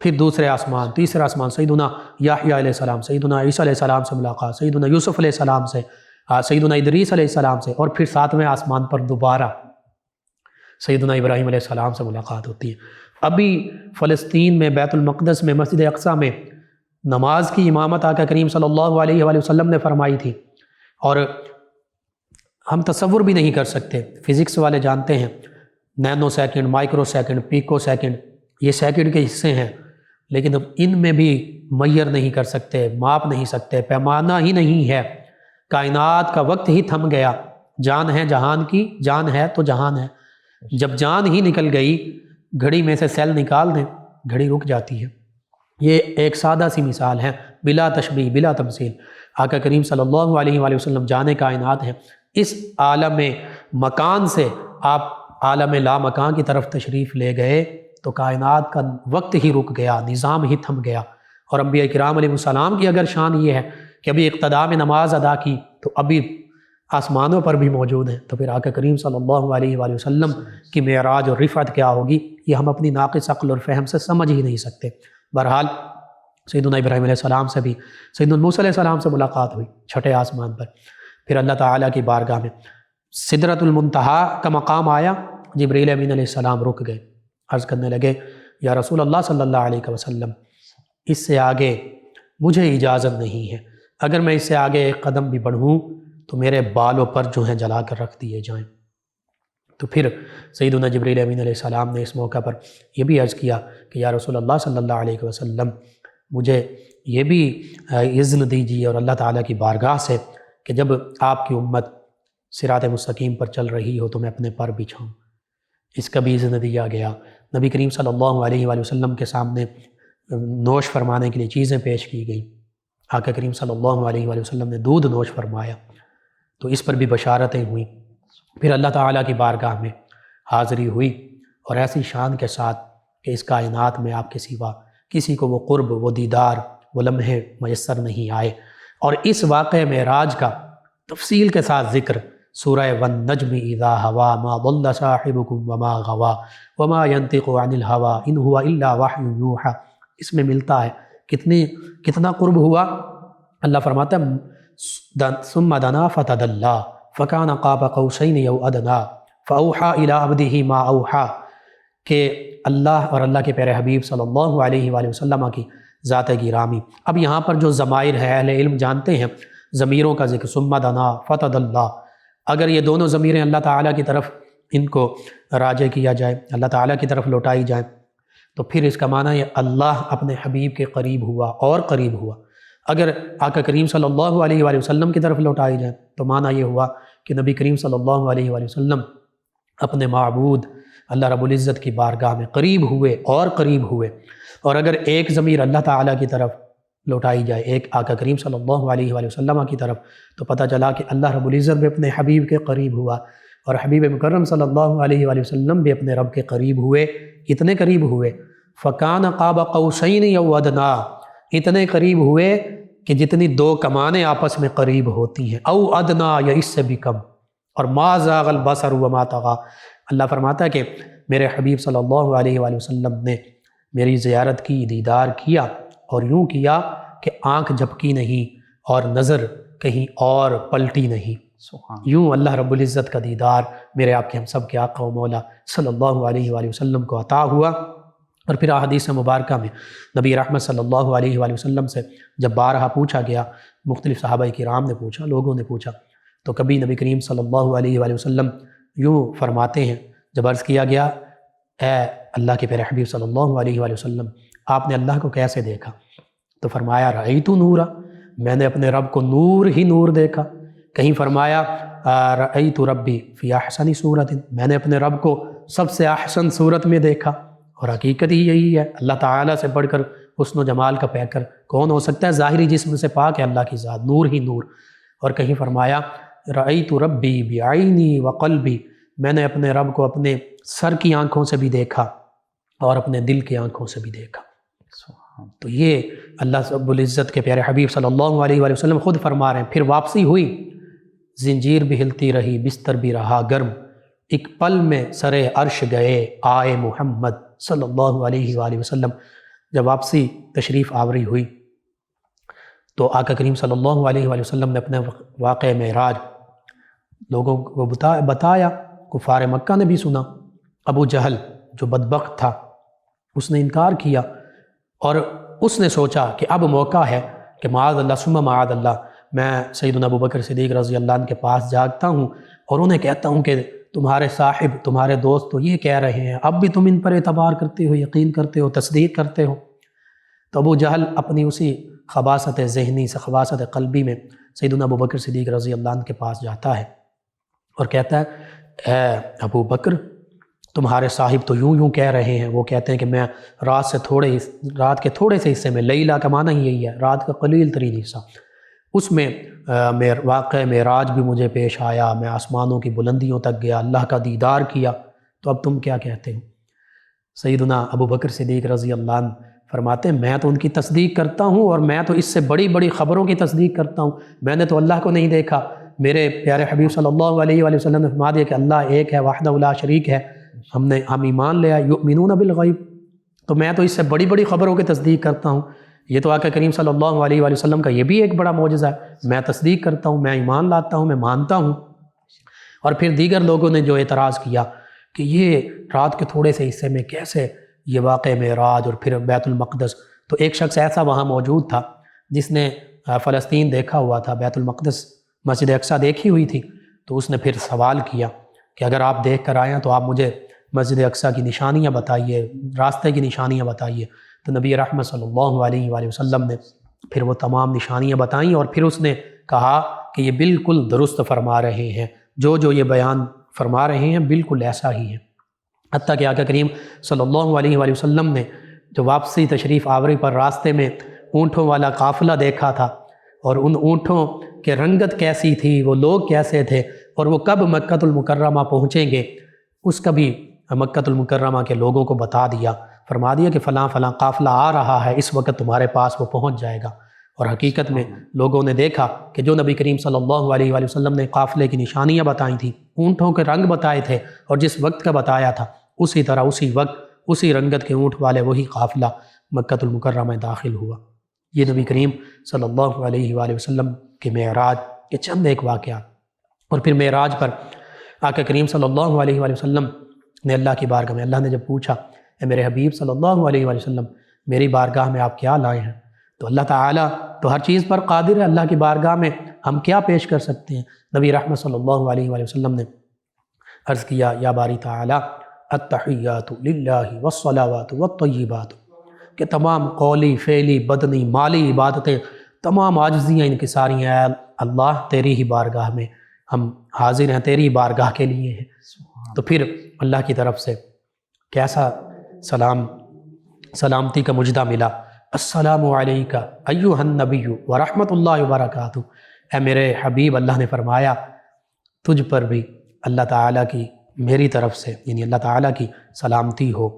پھر دوسرے آسمان، تیسرے آسمان، سیدنا یحییٰ علیہ السلام، سیدنا عیسیٰ علیہ السلام سے ملاقات، سیدنا یوسف علیہ السلام سے، سیدنا ادریس علیہ السلام سے، اور پھر ساتویں آسمان پر دوبارہ سیدنا ابراہیم علیہ السلام سے ملاقات ہوتی ہے۔ ابھی فلسطین میں بیت المقدس میں مسجد اقصیٰ میں نماز کی امامت آقا کریم صلی اللہ علیہ وآلہ وسلم نے فرمائی تھی، اور ہم تصور بھی نہیں کر سکتے، فزکس والے جانتے ہیں Nano second, micro second, pico second, یہ سیکنڈ کے حصے ہیں، لیکن اب ان میں بھی میئر نہیں کر سکتے، ماپ نہیں سکتے، پیمانہ ہی نہیں ہے۔ کائنات کا وقت ہی تھم گیا، جان ہے جہان کی، جان ہے تو جہان ہے۔ جب جان ہی نکل گئی، گھڑی میں سے سیل نکال دیں، گھڑی رک جاتی ہے۔ یہ ایک سادہ سی مثال ہے، بلا تشبیہ، بلا تمثیل۔ آقا کریم صلی اللہ علیہ وآلہ وسلم جان کائنات ہیں، اس عالم مکان سے آپ عالم لا مکان کی طرف تشریف لے گئے تو کائنات کا وقت ہی رک گیا، نظام ہی تھم گیا۔ اور انبیاء کرام علیہ السلام کی اگر شان یہ ہے کہ ابھی اقتداء میں نماز ادا کی تو ابھی آسمانوں پر بھی موجود ہیں، تو پھر آقا کریم صلی اللہ علیہ وآلہ وسلم کی معراج اور رفعت کیا ہوگی، یہ ہم اپنی ناقص عقل اور فہم سے سمجھ ہی نہیں سکتے۔ بہرحال سیدنا ابراہیم علیہ السلام سے بھی سیدنا موسیٰ علیہ السلام سے ملاقات ہوئی چھٹے آسمان پر۔ پھر اللہ تعالیٰ کی بارگاہ میں سدرۃ المنتہا کا مقام آیا، جبریل امین علیہ السلام رک گئے، عرض کرنے لگے یا رسول اللہ صلی اللہ علیہ وسلم، اس سے آگے مجھے اجازت نہیں ہے، اگر میں اس سے آگے ایک قدم بھی بڑھوں تو میرے بالوں پر جو ہیں جلا کر رکھ دیے جائیں۔ تو پھر سیدنا جبریل امین علیہ السلام نے اس موقع پر یہ بھی عرض کیا کہ یا رسول اللہ صلی اللہ علیہ وسلم، مجھے یہ بھی اذن دیجیے اور اللہ تعالیٰ کی بارگاہ سے کہ جب آپ کی امت صراط مستقیم پر چل رہی ہو تو میں اپنے پر بچھاؤں۔ اس کا بھی اذن دیا گیا۔ نبی کریم صلی اللہ علیہ وآلہ وسلم کے سامنے نوش فرمانے کے لیے چیزیں پیش کی گئی۔ آقا کریم صلی اللہ علیہ وآلہ وسلم نے دودھ نوش فرمایا، تو اس پر بھی بشارتیں ہوئیں۔ پھر اللہ تعالیٰ کی بارگاہ میں حاضری ہوئی اور ایسی شان کے ساتھ کہ اس کائنات میں آپ کے سوا کسی کو وہ قرب، وہ دیدار، وہ لمحے میسر نہیں آئے۔ اور اس واقعہ معراج کا تفصیل کے ساتھ ذکر سورہ والنجم اذا ہوا ما ضل صاحبکم وما غوا وما ينطق عن الہوا ان هو الا وحی یوحی، اس میں ملتا ہے کتنا قرب ہوا۔ اللہ فرماتا ہے ثم دنا فتدلی فکان قاب قوسین او ادنی فاوحی الی عبدہ ما اوحی، کہ اللہ اور اللہ کے پیارے حبیب صلی اللہ علیہ وآلہ وسلم کی ذات گرامی۔ اب یہاں پر جو ضمائر ہے اہل علم جانتے ہیں ضمیروں کا ذکر، ثم دنا فتدلی، اگر یہ دونوں ضمیریں اللہ تعالیٰ کی طرف ان کو راجع کیا جائے، اللہ تعالیٰ کی طرف لوٹائی جائیں، تو پھر اس کا معنی یہ اللہ اپنے حبیب کے قریب ہوا اور قریب ہوا۔ اگر آقا کریم صلی اللہ علیہ وآلہ وسلم کی طرف لوٹائی جائیں تو معنی یہ ہوا کہ نبی کریم صلی اللہ علیہ وآلہ وسلم اپنے معبود اللہ رب العزت کی بارگاہ میں قریب ہوئے اور قریب ہوئے۔ اور اگر ایک ضمیر اللہ تعالیٰ کی طرف لوٹائی جائے، ایک آقا کریم صلی اللہ علیہ وآلہ وسلم کی طرف، تو پتہ چلا کہ اللہ رب العزت بھی اپنے حبیب کے قریب ہوا اور حبیب مکرم صلی اللہ علیہ وآلہ وسلم بھی اپنے رب کے قریب ہوئے۔ اتنے قریب ہوئے فکان قاب قوسین او ادنی، اتنے قریب ہوئے کہ جتنی دو کمانیں آپس میں قریب ہوتی ہیں، او ادنی، یا اس سے بھی کم۔ اور ما زاغ البصر وما طغی، اللہ فرماتا ہے کہ میرے حبیب صلی اللہ علیہ وآلہ وسلم نے میری زیارت کی، دیدار کیا، اور یوں کیا کہ آنکھ جھپکی نہیں اور نظر کہیں اور پلٹی نہیں۔ یوں اللہ رب العزت کا دیدار میرے آپ کے ہم سب کے آقا و مولا صلی اللہ علیہ وآلہ وسلم کو عطا ہوا۔ اور پھر احادیث مبارکہ میں نبی رحمت صلی اللہ علیہ وآلہ وسلم سے جب بارہا پوچھا گیا، مختلف صحابہ کرام نے پوچھا، لوگوں نے پوچھا، تو کبھی نبی کریم صلی اللہ علیہ وآلہ وسلم یوں فرماتے ہیں، جب عرض کیا گیا اے اللہ کے پیارے حبیب صلی اللہ علیہ وآلہ وسلم آپ نے اللہ کو کیسے دیکھا؟ تو فرمایا رأیت نورا، میں نے اپنے رب کو نور ہی نور دیکھا۔ کہیں فرمایا رأیت ربی فی احسن صورت، میں نے اپنے رب کو سب سے احسن صورت میں دیکھا۔ اور حقیقت ہی یہی ہے، اللہ تعالیٰ سے بڑھ کر حسن و جمال کا پیکر کون ہو سکتا ہے؟ ظاہری جسم سے پاک ہے اللہ کی ذات، نور ہی نور۔ اور کہیں فرمایا رأیت ربی بعینی وقلبی، میں نے اپنے رب کو اپنے سر کی آنکھوں سے بھی دیکھا اور اپنے دل کی آنکھوں سے بھی دیکھا۔ تو یہ اللہ رب العزت کے پیارے حبیب صلی اللہ علیہ وآلہ وسلم خود فرما رہے ہیں۔ پھر واپسی ہوئی، زنجیر بھی ہلتی رہی، بستر بھی رہا گرم، ایک پل میں سر عرش گئے آئے محمد صلی اللہ علیہ وآلہ وسلم۔ جب واپسی تشریف آوری ہوئی تو آقا کریم صلی اللہ علیہ وآلہ وسلم نے اپنے واقعہ معراج لوگوں کو بتایا۔ کفار مکہ نے بھی سنا، ابو جہل جو بدبخت تھا اس نے انکار کیا، اور اس نے سوچا کہ اب موقع ہے کہ معاذ اللہ ثم معاذ اللہ میں سیدنا ابو بکر صدیق رضی اللہ عنہ کے پاس جاگتا ہوں اور انہیں کہتا ہوں کہ تمہارے صاحب، تمہارے دوست تو یہ کہہ رہے ہیں، اب بھی تم ان پر اعتبار کرتے ہو، یقین کرتے ہو، تصدیق کرتے ہو۔ تو ابو جہل اپنی اسی خباثت ذہنی سے، خباثت قلبی میں سیدنا ابو بکر صدیق رضی اللہ عنہ کے پاس جاتا ہے اور کہتا ہے اے ابو بکر، تمہارے صاحب تو یوں کہہ رہے ہیں، وہ کہتے ہیں کہ میں رات کے تھوڑے سے حصے میں، لیلہ کا معنی ہی یہی ہے، رات کا قلیل ترین حصہ، اس میں واقع معراج بھی مجھے پیش آیا، میں آسمانوں کی بلندیوں تک گیا، اللہ کا دیدار کیا، تو اب تم کیا کہتے ہو؟ سیدنا ابو بکر صدیق رضی اللہ عنہ فرماتے ہیں میں تو ان کی تصدیق کرتا ہوں، اور میں تو اس سے بڑی بڑی خبروں کی تصدیق کرتا ہوں، میں نے تو اللہ کو نہیں دیکھا۔ میرے پیارے حبیب صلی اللہ علیہ وآلہ وسلم نے فرما دیا کہ اللہ ایک ہے، وحدہ لا شریک ہے، ہم ایمان لے آئے، یؤمنون بالغیب، تو میں تو اس سے بڑی بڑی خبروں کی تصدیق کرتا ہوں۔ یہ تو آقا کریم صلی اللہ علیہ وآلہ وسلم کا یہ بھی ایک بڑا معجزہ ہے، میں تصدیق کرتا ہوں، میں ایمان لاتا ہوں، میں مانتا ہوں۔ اور پھر دیگر لوگوں نے جو اعتراض کیا کہ یہ رات کے تھوڑے سے حصے میں کیسے یہ واقع معراج اور پھر بیت المقدس، تو ایک شخص ایسا وہاں موجود تھا جس نے فلسطین دیکھا ہوا تھا، بیت المقدس مسجد اقصیٰ دیکھی ہوئی تھی، تو اس نے پھر سوال کیا کہ اگر آپ دیکھ کر آئیں تو آپ مجھے مسجد اقصیٰ کی نشانیاں بتائیے، راستے کی نشانیاں بتائیے۔ تو نبی رحمت صلی اللہ علیہ وآلہ وسلم نے پھر وہ تمام نشانیاں بتائیں، اور پھر اس نے کہا کہ یہ بالکل درست فرما رہے ہیں، جو یہ بیان فرما رہے ہیں بالکل ایسا ہی ہے۔ حتیٰ کہ آقا کریم صلی اللہ علیہ وآلہ وسلم نے جو واپسی تشریف آوری پر راستے میں اونٹوں والا قافلہ دیکھا تھا، اور ان اونٹوں کے رنگت کیسی تھی، وہ لوگ کیسے تھے، اور وہ کب مکہ المکرمہ پہنچیں گے، اس کا بھی مکہ المکرمہ کے لوگوں کو بتا دیا، فرما دیا کہ فلاں فلاں قافلہ آ رہا ہے، اس وقت تمہارے پاس وہ پہنچ جائے گا۔ اور حقیقت میں لوگوں نے دیکھا کہ جو نبی کریم صلی اللہ علیہ وآلہ وسلم نے قافلے کی نشانیاں بتائیں تھیں، اونٹوں کے رنگ بتائے تھے، اور جس وقت کا بتایا تھا اسی طرح اسی وقت اسی رنگت کے اونٹ والے وہی قافلہ مکہ المکرمہ میں داخل ہوا۔ یہ نبی کریم صلی اللہ علیہ وآلہ وسلم کے معراج کے چند ایک واقعات۔ اور پھر معراج پر آقا کریم صلی اللہ علیہ وآلہ وسلم نے اللہ کی بارگاہ میں، اللہ نے جب پوچھا اے میرے حبیب صلی اللہ علیہ وآلہ وسلم میری بارگاہ میں آپ کیا لائے ہیں، تو اللہ تعالیٰ تو ہر چیز پر قادر ہے، اللہ کی بارگاہ میں ہم کیا پیش کر سکتے ہیں؟ نبی رحمت صلی اللہ علیہ وآلہ وسلم نے عرض کیا یا باری تعالیٰ التحیات للہ والصلوات والطیبات، کہ تمام قولی فعلی بدنی مالی عبادتیں تمام عاجزیاں انکساری ہیں اللہ تیری ہی بارگاہ میں ہم حاضر ہیں، تیری بارگاہ کے لیے ہیں۔ تو پھر اللہ کی طرف سے کیسا سلامتی کا مجدہ ملا، السلام علیکہ ایہا النبی ورحمۃ اللہ وبرکاتہ، اے میرے حبیب اللہ نے فرمایا تجھ پر بھی اللہ تعالیٰ کی میری طرف سے یعنی اللہ تعالیٰ کی سلامتی ہو،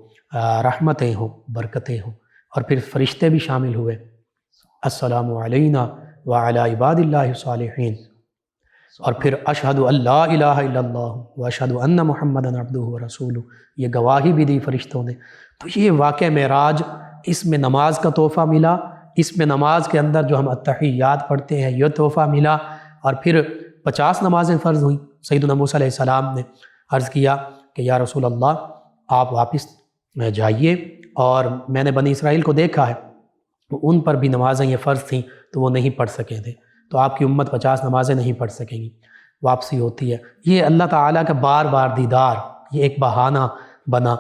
رحمتیں ہوں، برکتیں ہوں۔ اور پھر فرشتے بھی شامل ہوئے، السلام علینا وعلی عباد اللہ الصالحین، اور پھر اشہد ان لا الہ الا اللہ واشہد ان محمدا عبدہ ورسولہ، یہ گواہی بھی دی فرشتوں نے۔ تو یہ واقعہ معراج، اس میں نماز کا تحفہ ملا، اس میں نماز کے اندر جو ہم التحیات پڑھتے ہیں یہ تحفہ ملا، اور پھر 50 نمازیں فرض ہوئیں۔ سیدنا موسیٰ علیہ السلام نے عرض کیا کہ یا رسول اللہ آپ واپس جائیے، اور میں نے بنی اسرائیل کو دیکھا ہے ان پر بھی نمازیں یہ فرض تھیں تو وہ نہیں پڑھ سکے تھے، تو آپ کی امت 50 نمازیں نہیں پڑھ سکیں گی، واپسی ہوتی ہے۔ یہ اللہ تعالیٰ کا بار بار دیدار، یہ ایک بہانہ بنا۔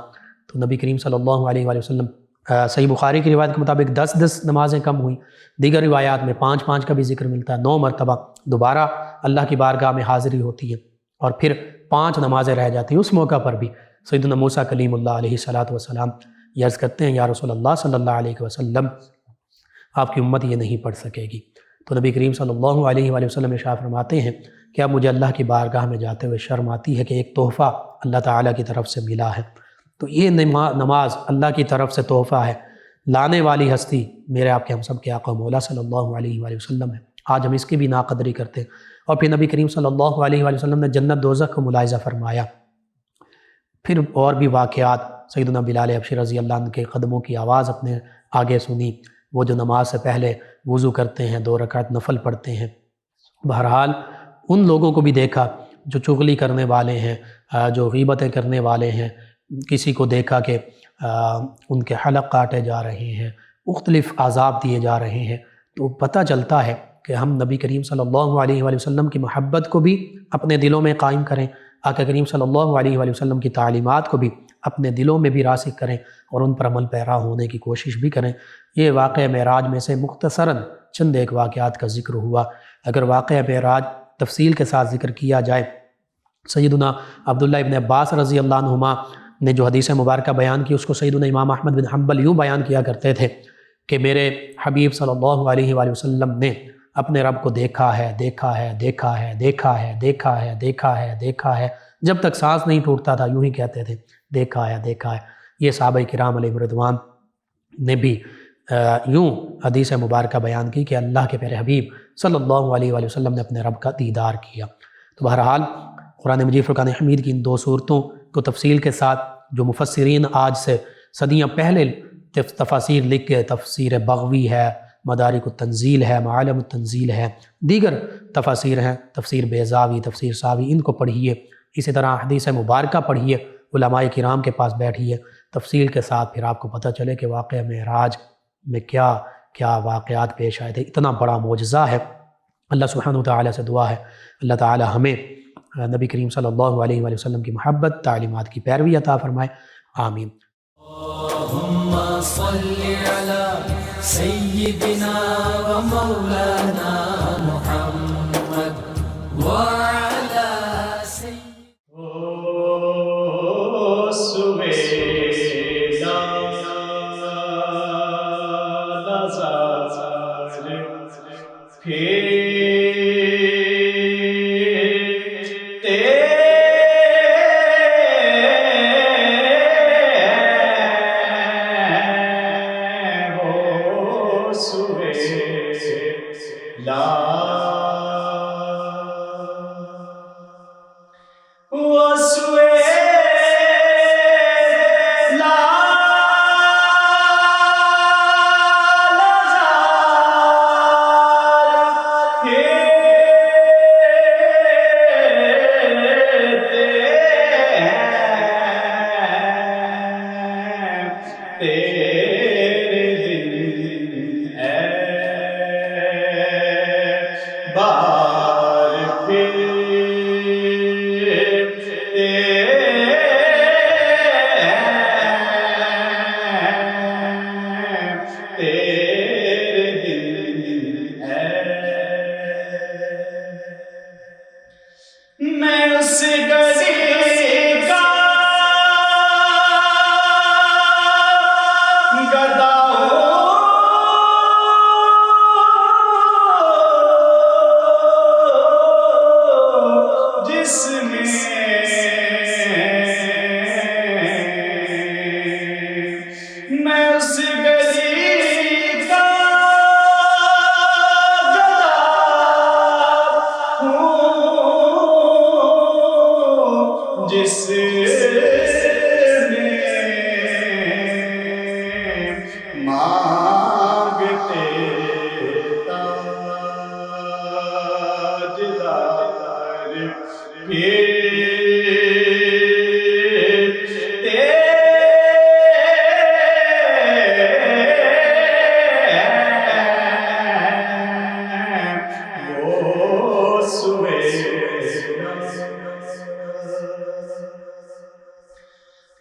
تو نبی کریم صلی اللہ علیہ وآلہ وسلم صحیح بخاری کی روایت کے مطابق 10 نمازیں کم ہوئیں، دیگر روایات میں 5 کا بھی ذکر ملتا ہے، 9 مرتبہ دوبارہ اللہ کی بارگاہ میں حاضری ہوتی ہے، اور پھر 5 نمازیں رہ جاتی ہیں۔ اس موقع پر بھی سیدنا موسیٰ کلیم اللہ علیہ السلام یہ عرض کرتے ہیں یا رسول اللہ صلی اللہ علیہ وسلم آپ کی امت یہ نہیں پڑھ سکے گی۔ تو نبی کریم صلی اللہ علیہ وآلہ وسلم ارشاد فرماتے ہیں کہ اب مجھے اللہ کی بارگاہ میں جاتے ہوئے شرم آتی ہے کہ ایک تحفہ اللہ تعالیٰ کی طرف سے ملا ہے۔ تو یہ نماز اللہ کی طرف سے تحفہ ہے، لانے والی ہستی میرے آپ کے ہم سب کے آقا مولا صلی اللہ علیہ وآلہ وسلم ہے۔ آج ہم اس کی بھی ناقدری کرتے ہیں۔ اور پھر نبی کریم صلی اللہ علیہ وآلہ وسلم نے جنت دوزخ کو ملاحظہ فرمایا۔ پھر اور بھی واقعات، سیدنا بلال حبشی رضی اللہ عنہ کے قدموں کی آواز اپنے آگے سنی، وہ جو نماز سے پہلے وضو کرتے ہیں، 2 رکعت نفل پڑھتے ہیں۔ بہرحال ان لوگوں کو بھی دیکھا جو چغلی کرنے والے ہیں، جو غیبتیں کرنے والے ہیں، کسی کو دیکھا کہ ان کے حلق کاٹے جا رہے ہیں، مختلف عذاب دیے جا رہے ہیں۔ تو پتہ چلتا ہے کہ ہم نبی کریم صلی اللہ علیہ وآلہ وسلم کی محبت کو بھی اپنے دلوں میں قائم کریں، آقا کریم صلی اللہ علیہ وآلہ وسلم کی تعلیمات کو بھی اپنے دلوں میں بھی راسخ کریں، اور ان پر عمل پیرا ہونے کی کوشش بھی کریں۔ یہ واقعہ معراج میں سے مختصراً چند ایک واقعات کا ذکر ہوا۔ اگر واقعہ معراج تفصیل کے ساتھ ذکر کیا جائے، سیدنا عبداللہ ابن عباس رضی اللہ عنہما نے جو حدیث مبارکہ بیان کی، اس کو سیدنا امام احمد بن حنبل یوں بیان کیا کرتے تھے کہ میرے حبیب صلی اللہ علیہ وآلہ وسلم نے اپنے رب کو دیکھا ہے، دیکھا ہے، دیکھا ہے، دیکھا ہے، دیکھا ہے، دیکھا ہے، دیکھا ہے، جب تک سانس نہیں ٹوٹتا تھا یوں ہی کہتے تھے دیکھا ہے، دیکھا ہے۔ یہ صحابہ کرام علیہ رضوان نے بھی یوں حدیث مبارکہ بیان کی کہ اللہ کے پیارے حبیب صلی اللہ علیہ وآلہ وسلم نے اپنے رب کا دیدار کیا۔ تو بہرحال قرآن مجید فرقان حمید کی ان 2 صورتوں کو تفصیل کے ساتھ جو مفسرین آج سے صدیاں پہلے تفاسیر لکھ کے، تفسیر بغوی ہے، مدارک التنزیل ہے، معالم التنزیل ہے، دیگر تفاسیر ہیں، تفسیر بیضاوی، تفسیر ساوی، ان کو پڑھیے۔ اسی طرح حدیث مبارکہ پڑھیے، علماء کرام کے پاس بیٹھیے، تفصیل کے ساتھ پھر آپ کو پتہ چلے کہ واقعہ معراج میں کیا کیا واقعات پیش آئے تھے۔ اتنا بڑا معجزہ ہے۔ اللہ سبحانہ وتعالی سے دعا ہے اللہ تعالی ہمیں نبی کریم صلی اللہ علیہ وآلہ وسلم کی محبت، تعلیمات کی پیروی عطا فرمائے، آمین۔ صل على سيدنا ومولانا محمد وعلى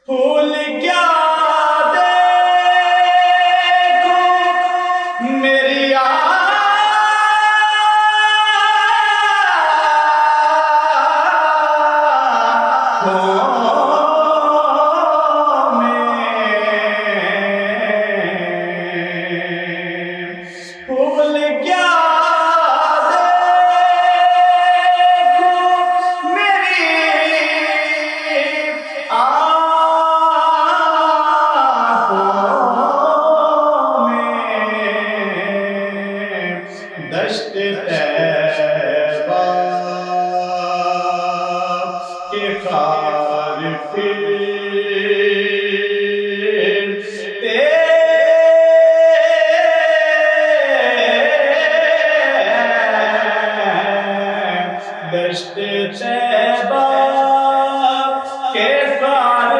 پھول کیا دیکھوں میری آنکھوں میں، پھول کیا دیکھوں میری دشت طیبہ کے خار پھرتے دشت طیبہ کے خار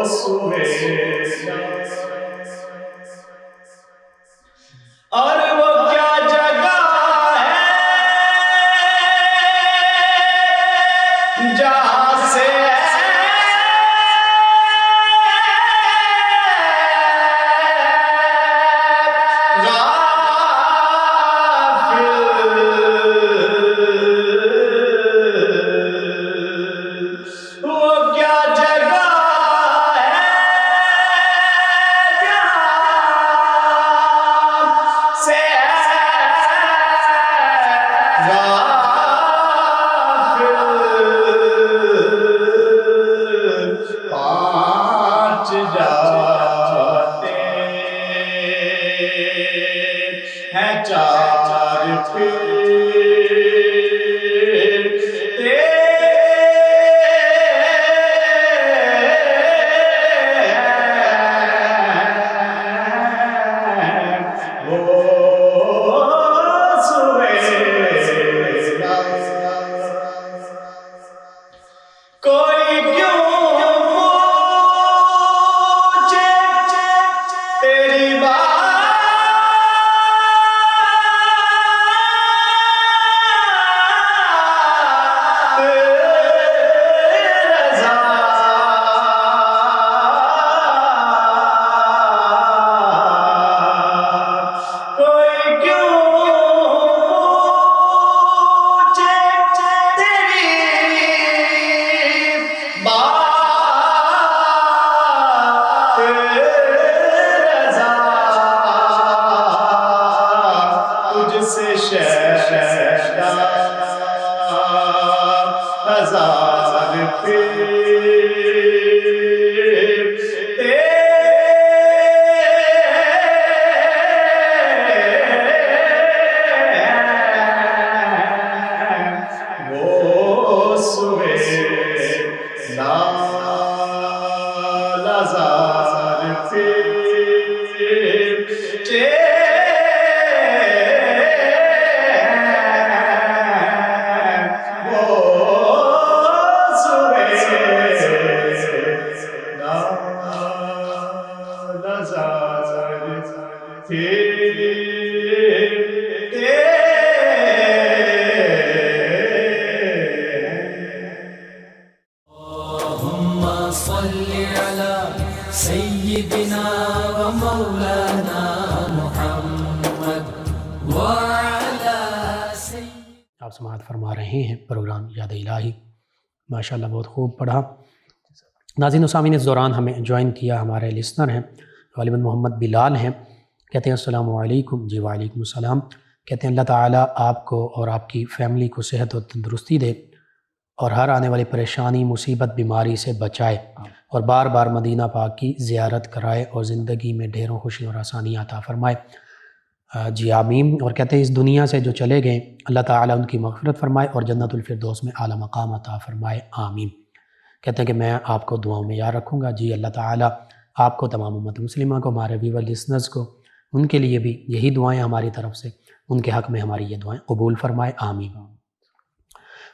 سوے لزار پھر کے اللهم صل على سيدنا ومولانا محمد وعلى سيدنا. آپ سماعت فرما رہے ہیں پروگرام یاد الہی. ماشاءاللہ بہت خوب پڑھا. ناظرین و سامعین، اس دوران ہمیں جوائن کیا ہمارے لسنر ہیں، غالباً محمد بلال ہیں. کہتے ہیں السلام علیکم. جی وعلیکم السلام. کہتے ہیں اللہ تعالیٰ آپ کو اور آپ کی فیملی کو صحت و تندرستی دے اور ہر آنے والی پریشانی، مصیبت، بیماری سے بچائے اور بار بار مدینہ پاک کی زیارت کرائے اور زندگی میں ڈھیروں خوشی اور آسانی عطا فرمائے. جی آمین. اور کہتے ہیں اس دنیا سے جو چلے گئے اللہ تعالیٰ ان کی مغفرت فرمائے اور جنت الفردوس میں اعلیٰ مقام عطا فرمائے. آمین. کہتے ہیں کہ میں آپ کو دعاؤں میں یاد رکھوں گا. جی اللہ تعالیٰ آپ کو، تمام امت مسلمہ کو، ہمارے ویور لسنرز کو، ان کے لیے بھی یہی دعائیں ہماری طرف سے، ان کے حق میں ہماری یہ دعائیں قبول فرمائے. آمین.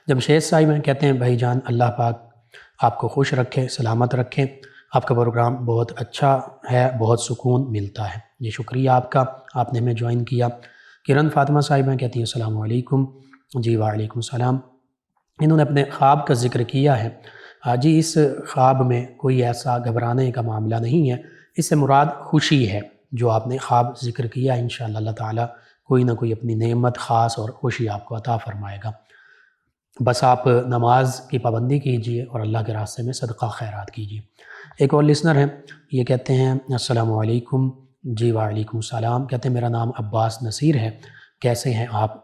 جمشید صاحب ہیں، کہتے ہیں بھائی جان اللہ پاک آپ کو خوش رکھے، سلامت رکھے. آپ کا پروگرام بہت اچھا ہے، بہت سکون ملتا ہے. یہ شکریہ آپ کا، آپ نے ہمیں جوائن کیا. کرن فاطمہ صاحب ہیں، کہتی ہیں السلام علیکم. جی وعلیکم السلام. انہوں نے اپنے خواب کا ذکر کیا ہے. جی اس خواب میں کوئی ایسا گھبرانے کا معاملہ نہیں ہے، اس سے مراد خوشی ہے. جو آپ نے خواب ذکر کیا انشاءاللہ اللہ تعالیٰ کوئی نہ کوئی اپنی نعمت خاص اور خوشی آپ کو عطا فرمائے گا. بس آپ نماز کی پابندی کیجئے اور اللہ کے راستے میں صدقہ خیرات کیجئے. ایک اور لسنر ہیں، یہ کہتے ہیں السلام علیکم. جی وعلیکم السلام. کہتے ہیں میرا نام عباس نصیر ہے، کیسے ہیں آپ؟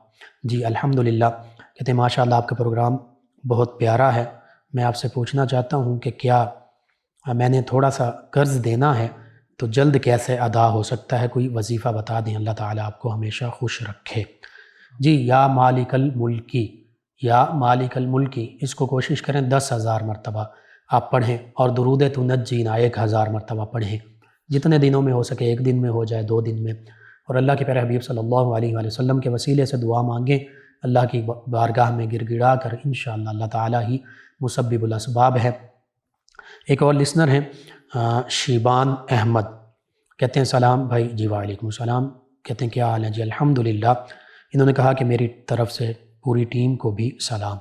جی الحمدللہ. کہتے ہیں ماشاءاللہ آپ کا پروگرام بہت پیارا ہے. میں آپ سے پوچھنا چاہتا ہوں کہ کیا میں نے تھوڑا سا قرض دینا ہے تو جلد کیسے ادا ہو سکتا ہے؟ کوئی وظیفہ بتا دیں. اللہ تعالیٰ آپ کو ہمیشہ خوش رکھے. جی یا مالک الملکی، یا مالک الملکی، اس کو کوشش کریں 10,000 مرتبہ آپ پڑھیں اور درود تنجینا 1000 مرتبہ پڑھیں. جتنے دنوں میں ہو سکے، ایک دن میں ہو جائے، 2 دن میں. اور اللہ کے پیارے حبیب صلی اللہ علیہ وآلہ وسلم کے وسیلے سے دعا مانگیں، اللہ کی بارگاہ میں گر گڑا کر انشاءاللہ اللہ تعالیٰ ہی مسبب الاسباب ہے. ایک اور لسنر ہیں شیبان احمد، کہتے ہیں سلام بھائی. جی وعلیکم السلام. کہتے ہیں کیا حال ہے؟ جی الحمدللہ. انہوں نے کہا کہ میری طرف سے پوری ٹیم کو بھی سلام.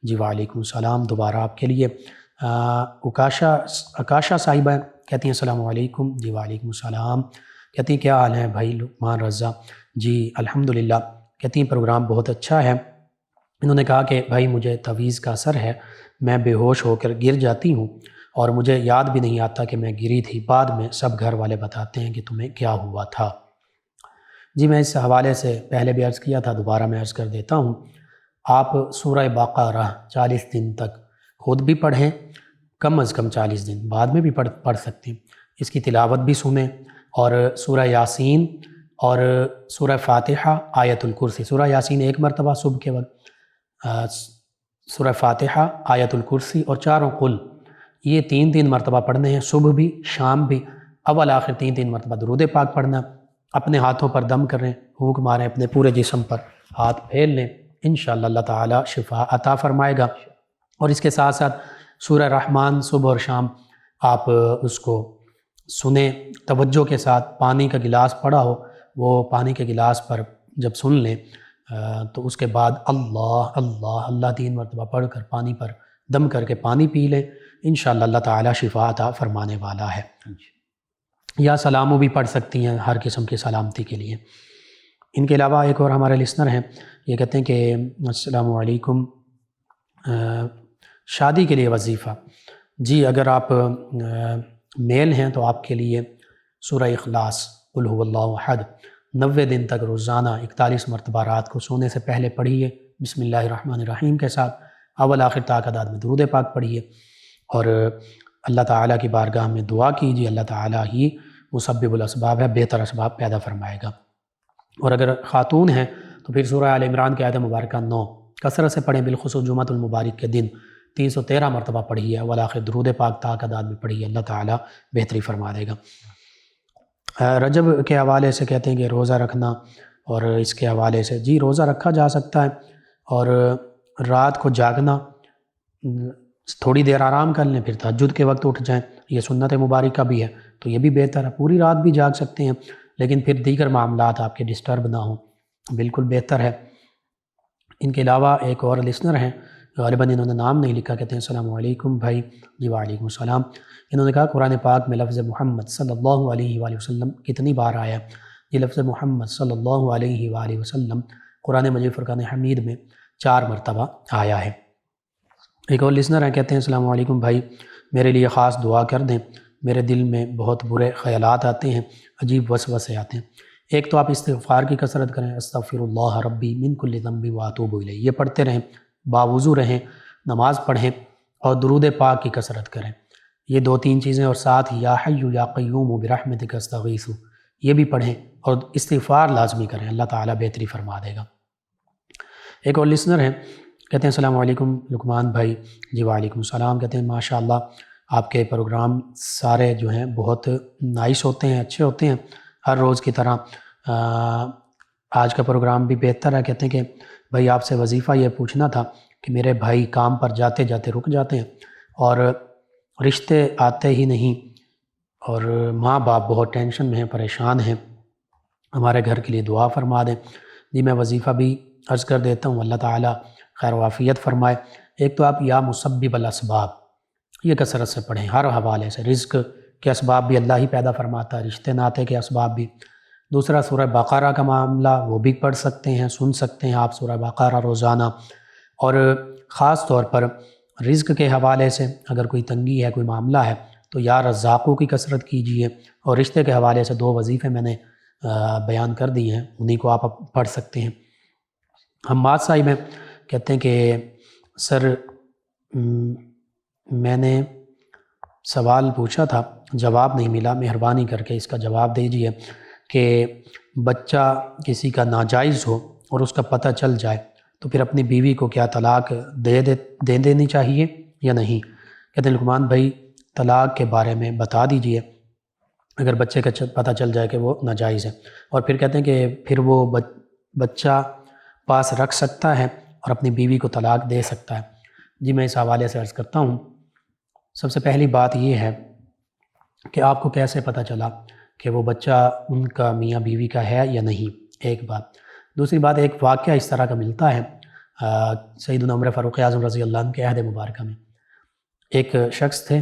جی وعلیکم السلام دوبارہ آپ کے لیے. اکاشا صاحبہ کہتی ہیں السلام علیکم. جی وعلیکم السلام. کہتی ہیں کیا حال ہے بھائی لقمان رضا؟ جی الحمدللہ. کہتی ہیں پروگرام بہت اچھا ہے. انہوں نے کہا کہ بھائی مجھے تعویذ کا اثر ہے، میں بے ہوش ہو کر گر جاتی ہوں اور مجھے یاد بھی نہیں آتا کہ میں گری تھی. بعد میں سب گھر والے بتاتے ہیں کہ تمہیں کیا ہوا تھا. جی میں اس حوالے سے پہلے بھی عرض کیا تھا، دوبارہ میں عرض کر دیتا ہوں. آپ سورہ بقرہ 40 دن تک خود بھی پڑھیں، کم از کم 40 دن بعد میں بھی پڑھ سکتے ہیں. اس کی تلاوت بھی سنیں. اور سورہ یاسین اور سورہ فاتحہ، آیت الکرسی. سورہ یاسین 1 مرتبہ صبح کے وقت، سورہ فاتحہ، آیت الکرسی اور 4 قل، یہ 3 مرتبہ پڑھنے ہیں، صبح بھی شام بھی. اول آخر 3 مرتبہ درود پاک پڑھنا. اپنے ہاتھوں پر دم کریں، پھونک ماریں، اپنے پورے جسم پر ہاتھ پھیل لیں. انشاءاللہ اللہ تعالیٰ شفا عطا فرمائے گا. اور اس کے ساتھ ساتھ سورہ رحمان صبح اور شام آپ اس کو سنیں توجہ کے ساتھ. پانی کا گلاس پڑا ہو، وہ پانی کے گلاس پر جب سن لیں تو اس کے بعد اللہ اللہ اللہ 3 مرتبہ پڑھ کر پانی پر دم کر کے پانی پی لیں. انشاءاللہ اللہ تعالیٰ شفا عطا فرمانے والا ہے. یا سلاموں بھی پڑھ سکتی ہیں ہر قسم کی سلامتی کے لیے. ان کے علاوہ ایک اور ہمارے لسنر ہیں، یہ کہتے ہیں کہ السلام علیکم، شادی کے لیے وظیفہ. جی اگر آپ میل ہیں تو آپ کے لیے سورہ اخلاص، قل هو اللہ احد، 90 دن تک روزانہ 41 مرتبہ رات کو سونے سے پہلے پڑھیے بسم اللہ الرحمن الرحیم کے ساتھ. اول آخر تعداد میں درود پاک پڑھیے اور اللہ تعالیٰ کی بارگاہ میں دعا کیجیے. اللہ تعالیٰ ہی مسبب الاسباب ہے، بہتر اسباب پیدا فرمائے گا. اور اگر خاتون ہیں تو پھر سورہ آل عمران کی آیت مبارکہ 9 کثرت سے پڑھیں، بالخصوص جمعۃ المبارک کے دن 313 مرتبہ پڑھی ہے، ولاخر درود پاک تعداد میں پڑھی ہے، اللہ تعالیٰ بہتری فرما دے گا۔ رجب کے حوالے سے کہتے ہیں کہ روزہ رکھنا، اور اس کے حوالے سے جی روزہ رکھا جا سکتا ہے، اور رات کو جاگنا، تھوڑی دیر آرام کر لیں پھر تہجد کے وقت اٹھ جائیں، یہ سنت مبارکہ بھی ہے، تو یہ بھی بہتر ہے۔ پوری رات بھی جاگ سکتے ہیں لیکن پھر دیگر معاملات آپ کے ڈسٹرب نہ ہوں، بالکل بہتر ہے۔ ان کے علاوہ ایک اور لسنر ہیں، غالباً انہوں نے نام نہیں لکھا، کہتے ہیں السلام علیکم بھائی۔ جی وعلیکم السلام۔ انہوں نے کہا قرآن پاک میں لفظ محمد صلی اللہ علیہ وآلہ وسلم کتنی بار آیا؟ یہ لفظ محمد صلی اللہ علیہ وآلہ وسلم قرآن مجید فرقان حمید میں 4 مرتبہ آیا ہے۔ ایک اور لسنر ہیں، کہتے ہیں السلام علیکم بھائی، میرے لیے خاص دعا کر دیں، میرے دل میں بہت برے خیالات آتے ہیں، عجیب وسوسے آتے ہیں۔ ایک تو آپ استغفار کی کثرت کریں، استغفر اللہ ربی من کل ذنب واتوب الیہ، یہ پڑھتے رہیں، باوضو رہیں، نماز پڑھیں اور درود پاک کی کثرت کریں، یہ 2-3 چیزیں، اور ساتھ یا حی یا قیوم برحمتک استغیث یہ بھی پڑھیں، اور استغفار لازمی کریں، اللہ تعالیٰ بہتری فرما دے گا۔ ایک اور لسنر ہیں، کہتے ہیں السلام علیکم لقمان بھائی۔ جی وعلیکم السلام۔ کہتے ہیں ماشاءاللہ آپ کے پروگرام سارے جو ہیں بہت نائس ہوتے ہیں، اچھے ہوتے ہیں ہر روز کی طرح۔ آج کا پروگرام بھی بہتر ہے۔ کہتے ہیں کہ بھائی آپ سے وظیفہ یہ پوچھنا تھا کہ میرے بھائی کام پر جاتے جاتے رک جاتے ہیں اور رشتے آتے ہی نہیں، اور ماں باپ بہت ٹینشن میں ہیں، پریشان ہیں، ہمارے گھر کے لیے دعا فرما دیں۔ جی میں وظیفہ بھی عرض کر دیتا ہوں، اللہ تعالیٰ خیر و عافیت فرمائے۔ ایک تو آپ یا مسبب الاسباب یہ کثرت سے پڑھیں ہر حوالے سے، رزق کے اسباب بھی اللہ ہی پیدا فرماتا ہے، رشتے ناطے کے اسباب بھی۔ دوسرا سورہ بقرہ کا معاملہ وہ بھی پڑھ سکتے ہیں، سن سکتے ہیں آپ سورہ بقرہ روزانہ، اور خاص طور پر رزق کے حوالے سے اگر کوئی تنگی ہے، کوئی معاملہ ہے تو یا رزاقوں کی کثرت کیجئے، اور رشتے کے حوالے سے 2 وظیفے میں نے بیان کر دی ہیں، انہی کو آپ پڑھ سکتے ہیں۔ حماد صاحب ہیں، کہتے ہیں کہ سر میں نے سوال پوچھا تھا، جواب نہیں ملا، مہربانی کر کے اس کا جواب دیجئے کہ بچہ کسی کا ناجائز ہو اور اس کا پتہ چل جائے تو پھر اپنی بیوی کو کیا طلاق دے دینی چاہیے یا نہیں؟ کہتے ہیں لقمان بھائی طلاق کے بارے میں بتا دیجئے اگر بچے کا پتہ چل جائے کہ وہ ناجائز ہے، اور پھر کہتے ہیں کہ پھر وہ بچہ پاس رکھ سکتا ہے اور اپنی بیوی کو طلاق دے سکتا ہے؟ جی میں اس حوالے سے عرض کرتا ہوں، سب سے پہلی بات یہ ہے کہ آپ کو کیسے پتہ چلا کہ وہ بچہ ان کا میاں بیوی کا ہے یا نہیں، ایک بات۔ دوسری بات، ایک واقعہ اس طرح کا ملتا ہے سیدنا عمر فاروق اعظم رضی اللہ عنہ کے عہد مبارکہ میں۔ ایک شخص تھے،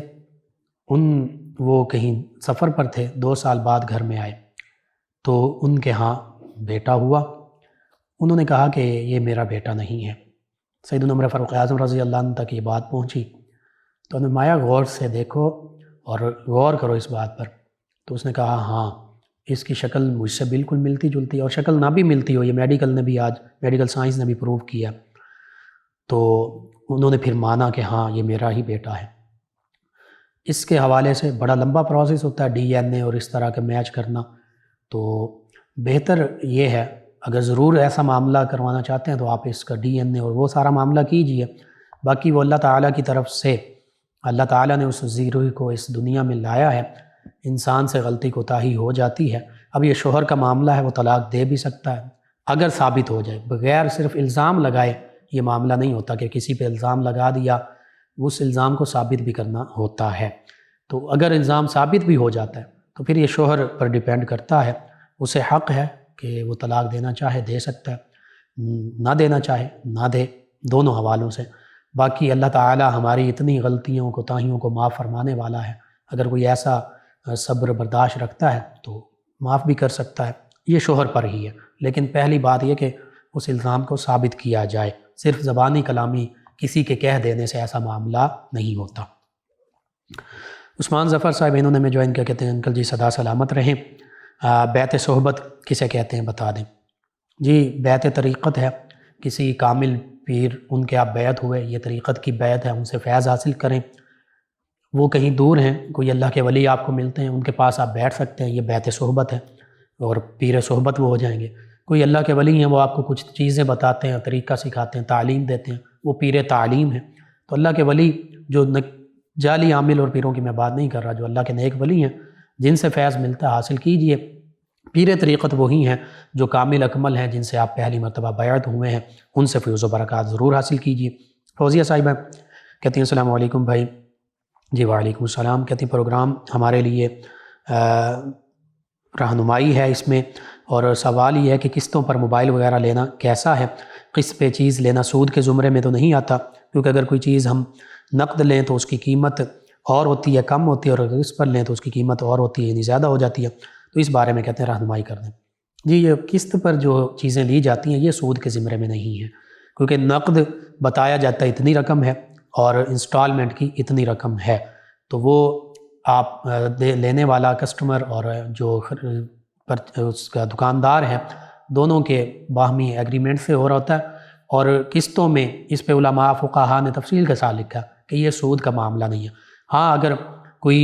وہ کہیں سفر پر تھے، 2 سال بعد گھر میں آئے تو ان کے ہاں بیٹا ہوا۔ انہوں نے کہا کہ یہ میرا بیٹا نہیں ہے۔ سیدنا عمر فاروق اعظم رضی اللہ عنہ تک یہ بات پہنچی تو انہوں نے مایا غور سے دیکھو اور غور کرو اس بات پر، تو اس نے کہا ہاں اس کی شکل مجھ سے بالکل ملتی جلتی ہے، اور شکل نہ بھی ملتی ہو، یہ میڈیکل سائنس نے بھی پروو کیا۔ تو انہوں نے پھر مانا کہ ہاں یہ میرا ہی بیٹا ہے۔ اس کے حوالے سے بڑا لمبا پروسیس ہوتا ہے، ڈی این اے اور اس طرح کا میچ کرنا، تو بہتر یہ ہے اگر ضرور ایسا معاملہ کروانا چاہتے ہیں تو آپ اس کا ڈی این اے اور وہ سارا معاملہ کیجئے۔ باقی وہ اللہ تعالیٰ کی طرف سے، اللہ تعالیٰ نے اس زیروی کو اس دنیا میں لایا ہے، انسان سے غلطی کوتاہی ہو جاتی ہے۔ اب یہ شوہر کا معاملہ ہے، وہ طلاق دے بھی سکتا ہے اگر ثابت ہو جائے، بغیر صرف الزام لگائے یہ معاملہ نہیں ہوتا کہ کسی پہ الزام لگا دیا، اس الزام کو ثابت بھی کرنا ہوتا ہے۔ تو اگر الزام ثابت بھی ہو جاتا ہے تو پھر یہ شوہر پر ڈیپینڈ کرتا ہے، اسے حق ہے کہ وہ طلاق دینا چاہے دے سکتا ہے، نہ دینا چاہے نہ دے، دونوں حوالوں سے۔ باقی اللہ تعالیٰ ہماری اتنی غلطیوں کوتاہیوں کو معاف فرمانے والا ہے، اگر کوئی ایسا صبر برداشت رکھتا ہے تو معاف بھی کر سکتا ہے، یہ شوہر پر ہی ہے۔ لیکن پہلی بات یہ کہ اس الزام کو ثابت کیا جائے، صرف زبانی کلامی کسی کے کہہ دینے سے ایسا معاملہ نہیں ہوتا۔ عثمان ظفر صاحب انہوں نے میں جوائن کیا، کہتے ہیں انکل جی صدا سلامت رہیں، بیعت صحبت کسے کہتے ہیں بتا دیں؟ جی بیعت طریقت ہے، کسی کامل پیر ان کے آپ بیعت ہوئے، یہ طریقت کی بیعت ہے، ان سے فیض حاصل کریں۔ وہ کہیں دور ہیں، کوئی اللہ کے ولی آپ کو ملتے ہیں، ان کے پاس آپ بیٹھ سکتے ہیں، یہ بیعت صحبت ہے، اور پیر صحبت وہ ہو جائیں گے۔ کوئی اللہ کے ولی ہیں، وہ آپ کو کچھ چیزیں بتاتے ہیں، طریقہ سکھاتے ہیں، تعلیم دیتے ہیں، وہ پیر تعلیم ہے۔ تو اللہ کے ولی جو جعلی عامل اور پیروں کی میں بات نہیں کر رہا، جو اللہ کے نیک ولی ہیں جن سے فیض ملتا حاصل کیجئے۔ پیر طریقت وہی ہیں جو کامل اکمل ہیں، جن سے آپ پہلی مرتبہ بیعت ہوئے ہیں، ان سے فیض و برکات ضرور حاصل کیجئے۔ فوزیہ صاحبہ کہتی ہیں السلام علیکم بھائی۔ جی وعلیکم السلام۔ کہتی ہیں پروگرام ہمارے لیے رہنمائی ہے اس میں، اور سوال یہ ہے کہ قسطوں پر موبائل وغیرہ لینا کیسا ہے؟ قسط پہ چیز لینا سود کے زمرے میں تو نہیں آتا، کیونکہ اگر کوئی چیز ہم نقد لیں تو اس کی قیمت اور ہوتی ہے، کم ہوتی ہے، اور اگر قسط پر لیں تو اس کی قیمت اور ہوتی ہے، یعنی زیادہ ہو جاتی ہے۔ تو اس بارے میں کہتے ہیں رہنمائی کر دیں۔ جی یہ قسط پر جو چیزیں لی جاتی ہیں یہ سود کے زمرے میں نہیں ہے، کیونکہ نقد بتایا جاتا ہے اتنی رقم ہے اور انسٹالمنٹ کی اتنی رقم ہے، تو وہ آپ لینے والا کسٹمر اور جو اس کا دکاندار ہے دونوں کے باہمی ایگریمنٹ سے ہو رہا ہوتا ہے۔ اور قسطوں میں اس پہ علماء فقہاء نے تفصیل کے ساتھ لکھا کہ یہ سود کا معاملہ نہیں ہے۔ ہاں اگر کوئی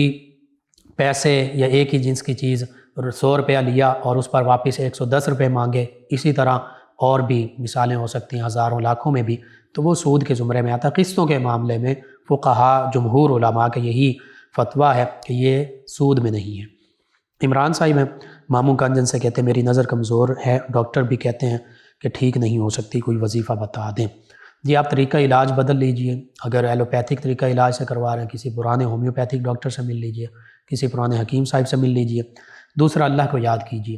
پیسے یا ایک ہی جنس کی چیز 100 روپیہ لیا اور اس پر واپس 110 روپے مانگے، اسی طرح اور بھی مثالیں ہو سکتی ہیں ہزاروں لاکھوں میں بھی، تو وہ سود کے زمرے میں آتا ہے۔ قسطوں کے معاملے میں فقہاء جمہور علماء کا یہی فتویٰ ہے کہ یہ سود میں نہیں ہے۔ عمران صاحب ہیں ماموں کنجن سے، کہتے ہیں میری نظر کمزور ہے، ڈاکٹر بھی کہتے ہیں کہ ٹھیک نہیں ہو سکتی، کوئی وظیفہ بتا دیں۔ جی آپ طریقہ علاج بدل لیجئے، اگر ایلوپیتھک طریقہ علاج سے کروا رہے ہیں کسی پرانے ہومیوپیتھک ڈاکٹر سے مل لیجئے، کسی پرانے حکیم صاحب سے مل لیجئے۔ دوسرا اللہ کو یاد کیجئے،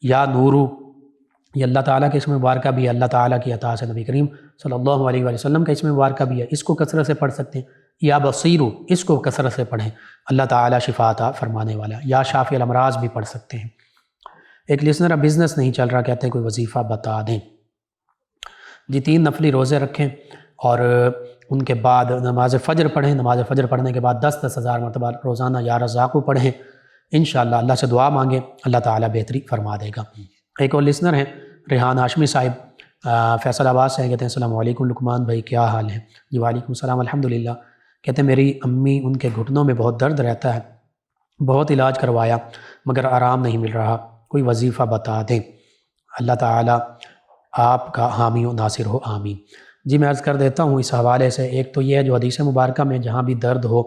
یا نورو، یہ اللہ تعالیٰ کے اسم مبارکہ بھی ہے، اللہ تعالیٰ کی عطا سے نبی کریم صلی اللہ علیہ وآلہ وسلم کا اسم مبارکہ بھی ہے، اس کو کثرت سے پڑھ سکتے ہیں۔ یا بصیرو، اس کو کثرت سے پڑھیں، اللہ تعالیٰ شفا عطا فرمانے والا۔ یا شافی الامراض بھی پڑھ سکتے ہیں۔ ایک لسنر اب بزنس نہیں چل رہا، کہتے ہیں کوئی وظیفہ بتا دیں۔ جی 3 نفلی روزے رکھیں اور ان کے بعد نماز فجر پڑھیں، نماز فجر پڑھنے کے بعد 10 ہزار مرتبہ روزانہ یا رزاقو پڑھیں، انشاءاللہ اللہ سے دعا مانگیں، اللہ تعالیٰ بہتری فرما دے گا۔ ایک اور لسنر ہیں ریحان ہاشمی صاحب فیصل آباد سے، کہتے ہیں السلام علیکم لقمان بھائی، کیا حال ہے؟ جی وعلیکم السلام، الحمدللہ۔ کہتے ہیں میری امی، ان کے گھٹنوں میں بہت درد رہتا ہے، بہت علاج کروایا مگر آرام نہیں مل رہا، کوئی وظیفہ بتا دیں، اللہ تعالیٰ آپ کا حامی و ناصر ہو، آمین۔ جی میں عرض کر دیتا ہوں اس حوالے سے، ایک تو یہ ہے جو حدیث مبارکہ میں جہاں بھی درد ہو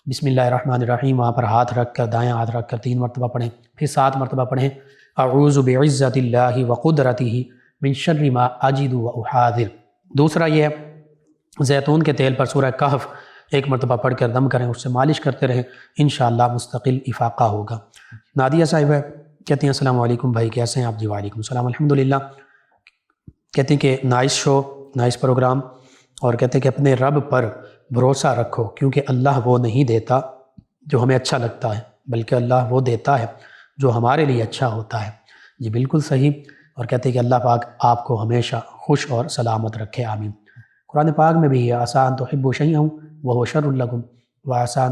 بسم اللہ الرحمن الرحیم وہاں پر ہاتھ رکھ کر، دائیں ہاتھ رکھ کر 3 مرتبہ پڑھیں، پھر 7 مرتبہ پڑھیں اعوذ بعزت اللہ وقدرتہ من شر ما اجد واحاذر۔ دوسرا یہ ہے زیتون کے تیل پر سورہ کہف 1 مرتبہ پڑھ کر دم کریں، اس سے مالش کرتے رہیں، انشاءاللہ مستقل افاقہ ہوگا۔ نادیہ صاحب ہے، کہتے ہیں السلام علیکم بھائی، کیسے ہیں آپ؟ جی وعلیکم السلام، الحمدللہ۔ کہتے ہیں کہ نائس شو، نائس پروگرام، اور کہتے ہیں کہ اپنے رب پر بھروسہ رکھو، کیونکہ اللہ وہ نہیں دیتا جو ہمیں اچھا لگتا ہے، بلکہ اللہ وہ دیتا ہے جو ہمارے لیے اچھا ہوتا ہے۔ جی بالکل صحیح۔ اور کہتے ہیں کہ اللہ پاک آپ کو ہمیشہ خوش اور سلامت رکھے، آمین۔ قرآن پاک میں بھی ہے عسیٰ ان تحبوا شیئا وہو شر لکم وعسیٰ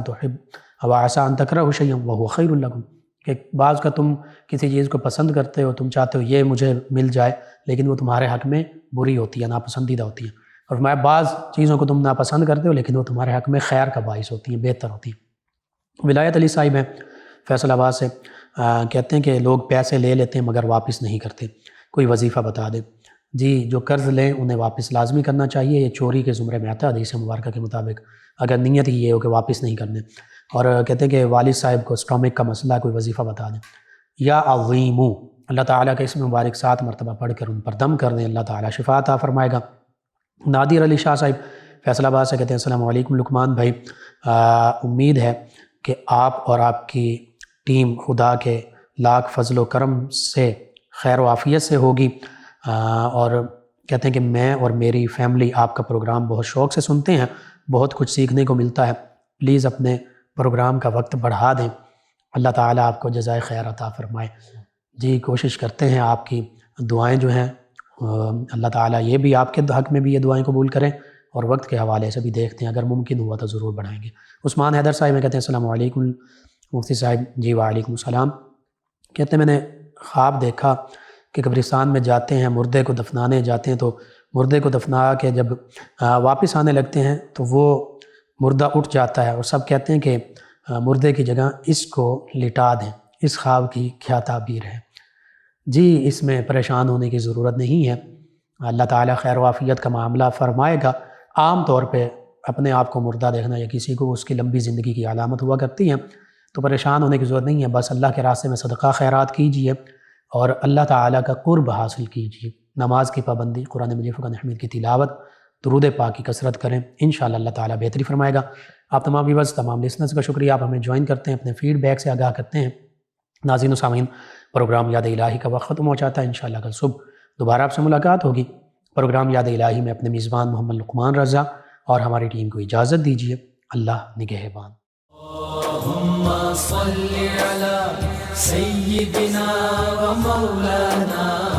ان تکرہوا شیئا وہو خیر لکم، کہ بعض کا تم کسی چیز کو پسند کرتے ہو، تم چاہتے ہو یہ مجھے مل جائے، لیکن وہ تمہارے حق میں بری ہوتی ہے، ناپسندیدہ ہوتی ہے، اور میں بعض چیزوں کو تم ناپسند کرتے ہو لیکن وہ تمہارے حق میں خیر کا باعث ہوتی ہیں، بہتر ہوتی ہیں۔ ولایت علی صاحب ہیں فیصل آباد سے، کہتے ہیں کہ لوگ پیسے لے لیتے ہیں مگر واپس نہیں کرتے، کوئی وظیفہ بتا دیں۔ جی جو قرض لیں انہیں واپس لازمی کرنا چاہیے، یہ چوری کے زمرے میں آتا ہے حدیث مبارکہ کے مطابق، اگر نیت ہی یہ ہو کہ واپس نہیں کرنے۔ اور کہتے ہیں کہ والد صاحب کو اسٹامک کا مسئلہ ہے، کوئی وظیفہ بتا دیں۔ یا عظیمو، اللہ تعالیٰ کا اسم مبارک 7 مرتبہ پڑھ کر ان پر دم کر دیں، اللہ تعالیٰ شفا عطا فرمائے گا۔ نادر علی شاہ صاحب فیصل آباد سے، کہتے ہیں السلام علیکم لقمان بھائی، امید ہے کہ آپ اور آپ کی ٹیم خدا کے لاکھ فضل و کرم سے خیر و عافیت سے ہوگی، اور کہتے ہیں کہ میں اور میری فیملی آپ کا پروگرام بہت شوق سے سنتے ہیں، بہت کچھ سیکھنے کو ملتا ہے، پلیز اپنے پروگرام کا وقت بڑھا دیں، اللہ تعالیٰ آپ کو جزائے خیر عطا فرمائے۔ جی کوشش کرتے ہیں، آپ کی دعائیں جو ہیں اللہ تعالیٰ یہ بھی آپ کے حق میں بھی یہ دعائیں قبول کریں، اور وقت کے حوالے سے بھی دیکھتے ہیں، اگر ممکن ہوا تو ضرور بڑھائیں گے۔ عثمان حیدر صاحب میں کہتے ہیں السلام علیکم مفتی صاحب۔ جی وعلیکم السلام۔ کہتے ہیں میں نے خواب دیکھا کہ قبرستان میں جاتے ہیں، مردے کو دفنانے جاتے ہیں، تو مردے کو دفنا کے جب واپس آنے لگتے ہیں تو وہ مردہ اٹھ جاتا ہے، اور سب کہتے ہیں کہ مردے کی جگہ اس کو لٹا دیں، اس خواب کی کیا تعبیر ہے؟ جی اس میں پریشان ہونے کی ضرورت نہیں ہے، اللہ تعالیٰ خیر و عافیت کا معاملہ فرمائے گا۔ عام طور پہ اپنے آپ کو مردہ دیکھنا یا کسی کو اس کی لمبی زندگی کی علامت ہوا کرتی ہیں، تو پریشان ہونے کی ضرورت نہیں ہے، بس اللہ کے راستے میں صدقہ خیرات کیجئے اور اللہ تعالیٰ کا قرب حاصل کیجئے، نماز کی پابندی، قرآن مجید فرقان حمید کی تلاوت، درود پاک کی کثرت کریں، انشاءاللہ اللہ تعالیٰ بہتری فرمائے گا۔ آپ تمام ویورز، تمام لسنرز کا شکریہ، آپ ہمیں جوائن کرتے ہیں، اپنے فیڈ بیک سے آگاہ کرتے ہیں۔ ناظرین و سامعین، پروگرام یاد الہی کا وقت ختم ہو جاتا ہے، انشاءاللہ کل صبح دوبارہ آپ سے ملاقات ہوگی۔ پروگرام یاد الہی میں اپنے میزبان محمد لقمان رضا اور ہماری ٹیم کو اجازت دیجیے۔ اللہ نگہبان۔ اللهم صل على سيدنا ومولانا